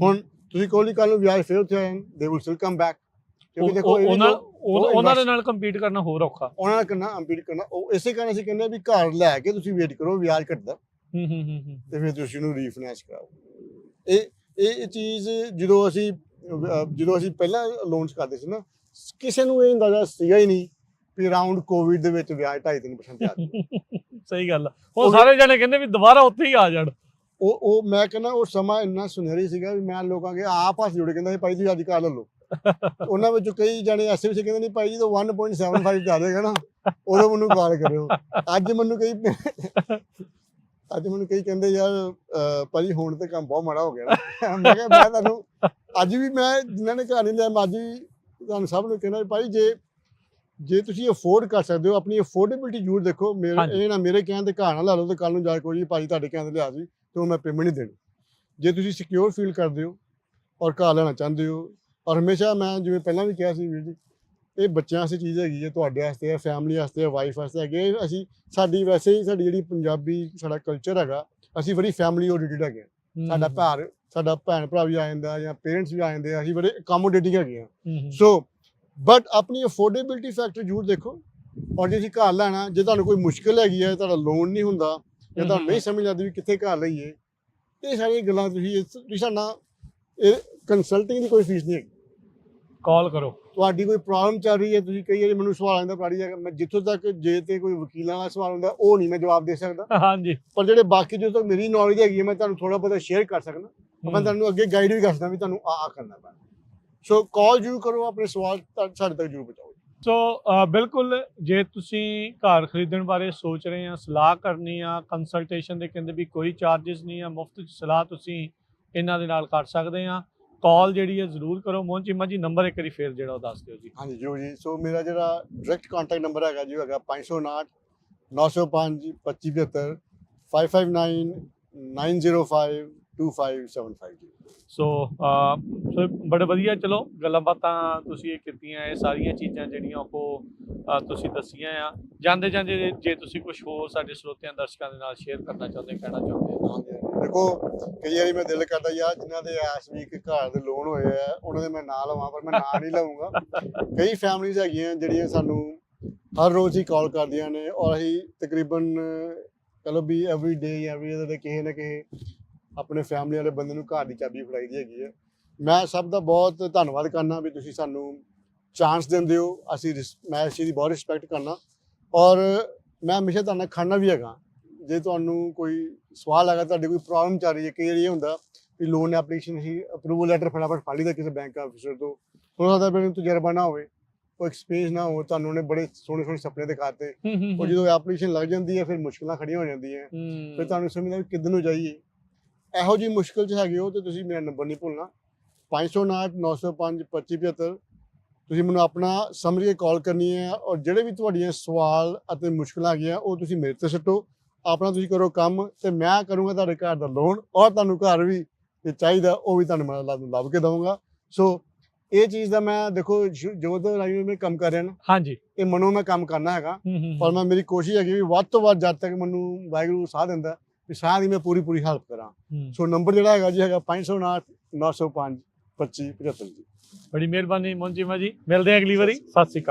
ਹੁਣ ਤੁਸੀਂ ਕੋਲੀ ਕੱਲ ਨੂੰ ਵਿਆਜ ਫੇਰ ਉੱਥੇ ਆਏ, they will still come back, ਕਿਉਂਕਿ ਦੇਖੋ ਉਹਨਾਂ ਦੇ ਨਾਲ ਕੰਪੀਟ ਕਰਨਾ ਹੋਰ ਔਖਾ, ਉਹਨਾਂ ਨਾਲ ਕੰਪੀਟ ਕਰਨਾ। ਉਹ ਇਸੇ ਕਾਰਨ ਅਸੀਂ ਕਹਿੰਦੇ ਵੀ ਘਰ ਲੈ ਕੇ ਤੁਸੀਂ ਵੇਟ ਕਰੋ, ਵਿਆਜ ਘਟਦਾ ਤੇ ਫਿਰ ਤੁਸੀਂ ਉਹਨੂੰ ਰੀਫਾਈਨੈਂਸ ਕਰਾਓ। ਇਹ ਚੀਜ਼ ਜਦੋਂ ਅਸੀਂ ਪਹਿਲਾਂ ਲੋਨਸ ਕਰਦੇ ਸੀ ਨਾ, ਕਿਸੇ ਨੂੰ ਇਹ ਅੰਦਾਜ਼ਾ ਸੀਗਾ ਹੀ ਨਹੀਂ ਵੀ ਅਰਾਊਂਡ ਕੋਵਿਡ ਦੇ ਵਿੱਚ ਵਿਆਜ 2.5-3% ਤੇ ਆ ਜਾਊ। ਸਹੀ ਗੱਲ ਆ, ਉਹ ਸਾਰੇ ਜਣੇ ਕਹਿੰਦੇ ਵੀ ਦੁਬਾਰਾ ਉੱਥੇ ਹੀ ਆ ਜਾਣ। ਉਹ ਮੈਂ ਕਹਿੰਦਾ ਉਹ ਸਮਾਂ ਇੰਨਾ ਸੁਨਹਿਰੀ ਸੀਗਾ ਵੀ ਮੈਂ ਲੋਕਾਂ ਕੇ ਆਪ ਹੱਥ ਜੋੜੇ ਕਹਿੰਦਾ ਸੀ ਭਾਈ ਤੁਸੀਂ ਅੱਜ ਘਰ ਲੈ ਲਓ। ਉਹਨਾਂ ਵਿੱਚੋਂ ਕਈ ਜਣੇ ਐਸੇ ਵੀ ਸੀ ਕਹਿੰਦੇ ਨਹੀਂ ਭਾਈ ਜਦੋਂ 1.75 ਤੇ ਆ ਜਾਏਗਾ ਨਾ ਉਦੋਂ ਮੈਨੂੰ ਕਾਲ ਕਰਿਓ। ਅੱਜ ਮੈਨੂੰ ਕਈ ਕਹਿੰਦੇ ਯਾਰ ਭਾਜੀ ਹੁਣ ਤੇ ਕੰਮ ਬਹੁਤ ਮਾੜਾ ਹੋ ਗਿਆ ਨਾ। ਮੈਂ ਕਿਹਾ ਮੈਂ ਤੁਹਾਨੂੰ ਅੱਜ ਵੀ, ਮੈਂ ਜਿਨ੍ਹਾਂ ਨੇ ਘਰ ਨਹੀਂ ਲਿਆ, ਮੈਂ ਅੱਜ ਵੀ ਤੁਹਾਨੂੰ ਸਭ ਨੂੰ ਕਹਿਣਾ ਭਾਈ ਜੇ ਤੁਸੀਂ ਅਫੋਰਡ ਕਰ ਸਕਦੇ ਹੋ, ਆਪਣੀ ਅਫੋਰਡੇਬਿਲਿਟੀ ਜ਼ਰੂਰ ਦੇਖੋ। ਇਹ ਨਾ ਮੇਰੇ ਕਹਿਣ ਤੇ ਘਰ ਨਾ ਲਾ ਲਓ ਤੇ ਕੱਲ ਨੂੰ ਜਾ ਕੇ ਕੋਈ ਭਾਜੀ ਤੁਹਾਡੇ ਕਹਿਣ ਤੇ ਲਿਆ ਸੀ ਤੇ ਮੈਂ ਪੇਮੈਂਟ ਨਹੀਂ ਦੇਣੀ। ਜੇ ਤੁਸੀਂ ਸਿਕਿਉਰ ਫੀਲ ਕਰਦੇ ਹੋ ਔਰ ਘਰ ਲੈਣਾ ਚਾਹੁੰਦੇ ਹੋ, ਔਰ ਹਮੇਸ਼ਾ ਮੈਂ ਜਿਵੇਂ ਪਹਿਲਾਂ ਵੀ ਕਿਹਾ ਸੀ ਵੀਰ ਜੀ, ਇਹ ਬੱਚਿਆਂ ਵਾਸਤੇ ਚੀਜ਼ ਹੈਗੀ ਹੈ, ਤੁਹਾਡੇ ਵਾਸਤੇ ਹੈ, ਫੈਮਿਲੀ ਵਾਸਤੇ ਹੈ, ਵਾਈਫ ਵਾਸਤੇ ਹੈਗੇ। ਸਾਡੀ ਜਿਹੜੀ ਪੰਜਾਬੀ ਸਾਡਾ ਕਲਚਰ ਹੈਗਾ, ਅਸੀਂ ਬੜੀ ਫੈਮਿਲੀ ਓਰੀਐਂਟਡ ਹੈਗੇ। ਸਾਡਾ ਘਰ ਸਾਡਾ ਭੈਣ ਭਰਾ ਵੀ ਆ ਜਾਂਦਾ ਜਾਂ ਪੇਰੈਂਟਸ ਵੀ ਆ ਜਾਂਦੇ ਆ, ਅਸੀਂ ਬੜੇ ਅਕੋਮੋਡੇਟਿੰਗ ਹੈਗੇ ਆ। ਹੂੰ ਸੋ ਬਟ ਆਪਣੀ ਅਫੋਰਡੇਬਿਲਟੀ ਫੈਕਟਰ ਜ਼ਰੂਰ ਦੇਖੋ। ਔਰ ਜੇ ਅਸੀਂ ਘਰ ਲੈਣਾ, ਜੇ ਤੁਹਾਨੂੰ ਕੋਈ ਮੁਸ਼ਕਿਲ ਹੈਗੀ ਹੈ, ਤੁਹਾਡਾ ਲੋਨ ਨਹੀਂ ਹੁੰਦਾ ਜਾਂ ਤੁਹਾਨੂੰ ਨਹੀਂ ਸਮਝ ਆਉਂਦੀ ਵੀ ਕਿੱਥੇ ਘਰ ਲਈਏ, ਇਹ ਸਾਰੀਆਂ ਗੱਲਾਂ ਤੁਸੀਂ ਸਾਡਾ ਇਹ ਕੰਸਲਟਿੰਗ ਦੀ ਕੋਈ ਫੀਸ ਨਹੀਂ ਹੈਗੀ। ਕਾਲ ਕਰੋ। ਤੁਹਾਡੀ ਕੋਈ ਪ੍ਰੋਬਲਮ ਚੱਲ ਰਹੀ ਹੈ, ਤੁਸੀਂ ਕਈ ਵਾਰੀ ਮੈਨੂੰ ਸਵਾਲ ਆਉਂਦਾ ਪੜੀ ਜਾ ਮੈਂ ਜਿੱਥੋਂ ਤੱਕ ਜੇ ਤੇ ਕੋਈ ਵਕੀਲਾਂ ਵਾਲਾ ਸਵਾਲ ਹੁੰਦਾ ਉਹ ਨਹੀਂ ਮੈਂ ਜਵਾਬ ਦੇ ਸਕਦਾ, ਹਾਂਜੀ ਪਰ ਜਿਹੜੇ ਬਾਕੀ ਜਦੋਂ ਤੱਕ ਮੇਰੀ ਨੌਲੇਜ ਹੈਗੀ ਹੈ ਮੈਂ ਤੁਹਾਨੂੰ ਥੋੜਾ ਬਹੁਤਾ ਸ਼ੇਅਰ ਕਰ ਸਕਦਾ। ਮੈਂ ਤੁਹਾਨੂੰ ਅੱਗੇ ਗਾਈਡ ਵੀ ਕਰ ਸਕਦਾ ਵੀ ਤੁਹਾਨੂੰ ਆ ਕਰਨਾ ਪੈਣਾ। ਸੋ ਕਾਲ ਜ਼ਰੂਰ ਕਰੋ, ਆਪਣੇ ਸਵਾਲ ਸਾਡੇ ਤੱਕ ਜ਼ਰੂਰ ਪਹੁੰਚਾਓ। ਸੋ ਬਿਲਕੁਲ, ਜੇ ਤੁਸੀਂ ਘਰ ਖਰੀਦਣ ਬਾਰੇ ਸੋਚ ਰਹੇ ਆ, ਸਲਾਹ ਕਰਨੀ ਆ, ਕੰਸਲਟੇਸ਼ਨ ਦੇ ਕਹਿੰਦੇ ਵੀ ਕੋਈ ਚਾਰजेस ਨਹੀਂ ਆ, ਮੁਫਤ 'ਚ ਸਲਾਹ ਤੁਸੀਂ ਇਹਨਾਂ ਦੇ ਨਾਲ ਕਰ ਸਕਦੇ ਆ। ਕਾਲ ਜਿਹੜੀ ਹੈ ਜ਼ਰੂਰ ਕਰੋ। ਮੋਹਨ ਚੀਮਾ ਜੀ, ਨੰਬਰ ਇੱਕ ਵਾਰੀ ਫੇਰ ਜਿਹੜਾ ਉਹ ਦੱਸ ਦਿਓ ਜੀ। ਹਾਂਜੀ ਜ਼ਰੂਰ ਜੀ। ਸੋ ਮੇਰਾ ਜਿਹੜਾ ਡਾਇਰੈਕਟ ਕੰਟੈਕਟ ਨੰਬਰ ਹੈਗਾ ਜੀ ਹੈਗਾ 559 905 2575 559 905 2575 ਜੀ। ਸੋ ਬੜੇ ਵਧੀਆ, ਚਲੋ ਗੱਲਾਂ ਬਾਤਾਂ ਤੁਸੀਂ ਇਹ ਕੀਤੀਆਂ, ਇਹ ਸਾਰੀਆਂ ਚੀਜ਼ਾਂ ਜਿਹੜੀਆਂ ਉਹ ਤੁਸੀਂ ਦੱਸੀਆਂ ਆ। ਜਾਂਦੇ ਜਾਂਦੇ ਜੇ ਤੁਸੀਂ ਕੁਝ ਹੋਰ ਸਾਡੇ ਸਰੋਤਿਆਂ ਦਰਸ਼ਕਾਂ ਦੇ ਨਾਲ ਸ਼ੇਅਰ ਕਰਨਾ ਚਾਹੁੰਦੇ, ਕਹਿਣਾ ਚਾਹੁੰਦੇ ਹਾਂਜੀ ਦੇਖੋ, ਕਈ ਵਾਰੀ ਮੈਂ ਦਿਲ ਕਰਦਾ ਯਾਰ ਜਿਨ੍ਹਾਂ ਦੇ ਇਸ ਵੀਕ ਘਰ ਦੇ ਲੋਨ ਹੋਏ ਆ ਉਹਨਾਂ ਦੇ ਮੈਂ ਨਾਂ ਲਵਾਂ, ਪਰ ਮੈਂ ਨਾਂ ਨਹੀਂ ਲਵਾਂਗਾ। ਕਈ ਫੈਮਲੀਜ਼ ਹੈਗੀਆਂ ਜਿਹੜੀਆਂ ਸਾਨੂੰ ਹਰ ਰੋਜ਼ ਹੀ ਕਾਲ ਕਰਦੀਆਂ ਨੇ, ਔਰ ਅਸੀਂ ਤਕਰੀਬਨ ਚਲੋ ਵੀ ਐਵਰੀ ਡੇ ਜਾਂ ਐਵਰੀ ਅਦਰ ਡੇ ਕਿਸੇ ਨਾ ਕਿਸੇ ਆਪਣੇ ਫੈਮਲੀ ਵਾਲੇ ਬੰਦੇ ਨੂੰ ਘਰ ਦੀ ਚਾਬੀ ਫੜਾਈ ਦੀ ਹੈਗੀ ਹੈ। ਮੈਂ ਸਭ ਦਾ ਬਹੁਤ ਧੰਨਵਾਦ ਕਰਨਾ ਵੀ ਤੁਸੀਂ ਸਾਨੂੰ ਚਾਂਸ ਦਿੰਦੇ ਹੋ। ਮੈਂ ਇਸ ਚੀਜ਼ ਦੀ ਬਹੁਤ ਰਿਸਪੈਕਟ ਕਰਨਾ, ਔਰ ਮੈਂ ਹਮੇਸ਼ਾ ਤੁਹਾਡੇ ਨਾਲ ਖੜਨਾ ਵੀ ਹੈਗਾ। ਜੇ ਤੁਹਾਨੂੰ ਕੋਈ ਸਵਾਲ ਹੈਗਾ, ਤੁਹਾਡੀ ਕੋਈ ਪ੍ਰੋਬਲਮ ਚੱਲ ਰਹੀ ਹੈ, ਕਈ ਵਾਰੀ ਇਹ ਹੁੰਦਾ ਵੀ ਲੋਨ ਐਪਲੀਕੇਸ਼ਨ ਹੀ ਅਪਰੂਵਲ ਲੈਟਰ ਫਟਾਫਟ ਫੜ ਲਈਦਾ ਕਿਸੇ ਬੈਂਕ ਆਫਿਸਰ ਤੋਂ, ਹੋ ਸਕਦਾ ਮੈਨੂੰ ਤਜਰਬਾ ਨਾ ਹੋਵੇ, ਕੋਈ ਐਕਸਪੀਰੀਅੰਸ ਨਾ ਹੋ, ਤੁਹਾਨੂੰ ਉਹਨੇ ਬੜੇ ਸੋਹਣੇ ਸੋਹਣੇ ਸੁਪਨੇ ਦਿਖਾਤੇ, ਉਹ ਜਦੋਂ ਐਪਲੀਕੇਸ਼ਨ ਲੱਗ ਜਾਂਦੀ ਹੈ ਫਿਰ ਮੁਸ਼ਕਿਲਾਂ ਖੜੀਆਂ ਹੋ ਜਾਂਦੀਆਂ, ਫਿਰ ਤੁਹਾਨੂੰ ਸਮਝਦਾ ਵੀ ਕਿੱਧਰ ਨੂੰ ਜਾਈਏ। ਇਹੋ ਜਿਹੀ ਮੁਸ਼ਕਿਲ 'ਚ ਹੈਗੇ ਹੋ ਤਾਂ ਤੁਸੀਂ ਮੇਰਾ ਨੰਬਰ ਨਹੀਂ ਭੁੱਲਣਾ, 559 905 2575। ਤੁਸੀਂ ਮੈਨੂੰ ਆਪਣਾ ਸਮਝ ਕੇ ਕਾਲ ਕਰਨੀ ਹੈ, ਔਰ ਜਿਹੜੇ ਵੀ ਤੁਹਾਡੀਆਂ ਸਵਾਲ ਅਤੇ ਮੁਸ਼ਕਿਲਾਂ ਹੈਗੀਆਂ ਉਹ ਤੁਸੀਂ ਮੇਰੇ 'ਤੇ ਸੁੱਟੋ। ਆਪਣਾ ਤੁਸੀਂ ਕਰੋ ਕੰਮ, ਤੇ ਮੈਂ ਕਰੂੰਗਾ ਤੁਹਾਡੇ ਘਰ ਦਾ ਲੋਨ, ਔਰ ਤੁਹਾਨੂੰ ਘਰ ਵੀ ਜੇ ਚਾਹੀਦਾ ਉਹ ਵੀ ਤੁਹਾਨੂੰ ਮੈਂ ਲੱਭ ਕੇ ਦਊਂਗਾ। ਸੋ ਇਹ ਚੀਜ਼ ਦਾ ਮੈਂ ਦੇਖੋ ਜੋ ਤੋਂ ਲਾਈਨ ਮੈਂ ਕੰਮ ਕਰ ਰਿਹਾ ਨਾ, ਹਾਂਜੀ, ਇਹ ਮਨੋਂ ਮੈਂ ਕੰਮ ਕਰਨਾ ਹੈਗਾ, ਪਰ ਮੈਂ ਮੇਰੀ ਕੋਸ਼ਿਸ਼ ਹੈਗੀ ਵੀ ਵੱਧ ਤੋਂ ਵੱਧ ਜਦ ਤੱਕ ਮੈਨੂੰ ਵਾਹਿਗੁਰੂ ਸਾਹ ਦਿੰਦਾ ਵੀ ਸਾਹ ਦੀ ਮੈਂ ਪੂਰੀ ਹੈਲਪ ਕਰਾਂ। ਸੋ ਨੰਬਰ ਜਿਹੜਾ ਹੈਗਾ ਜੀ ਹੈਗਾ 559 905 2575 ਜੀ। ਬੜੀ ਮਿਹਰਬਾਨੀ ਮੋਹਨ ਚੀਮਾ ਜੀ, ਮਿਲਦੇ ਆ ਅਗਲੀ ਵਾਰੀ। ਸਤਿ ਸ਼੍ਰੀ ਅਕਾਲ।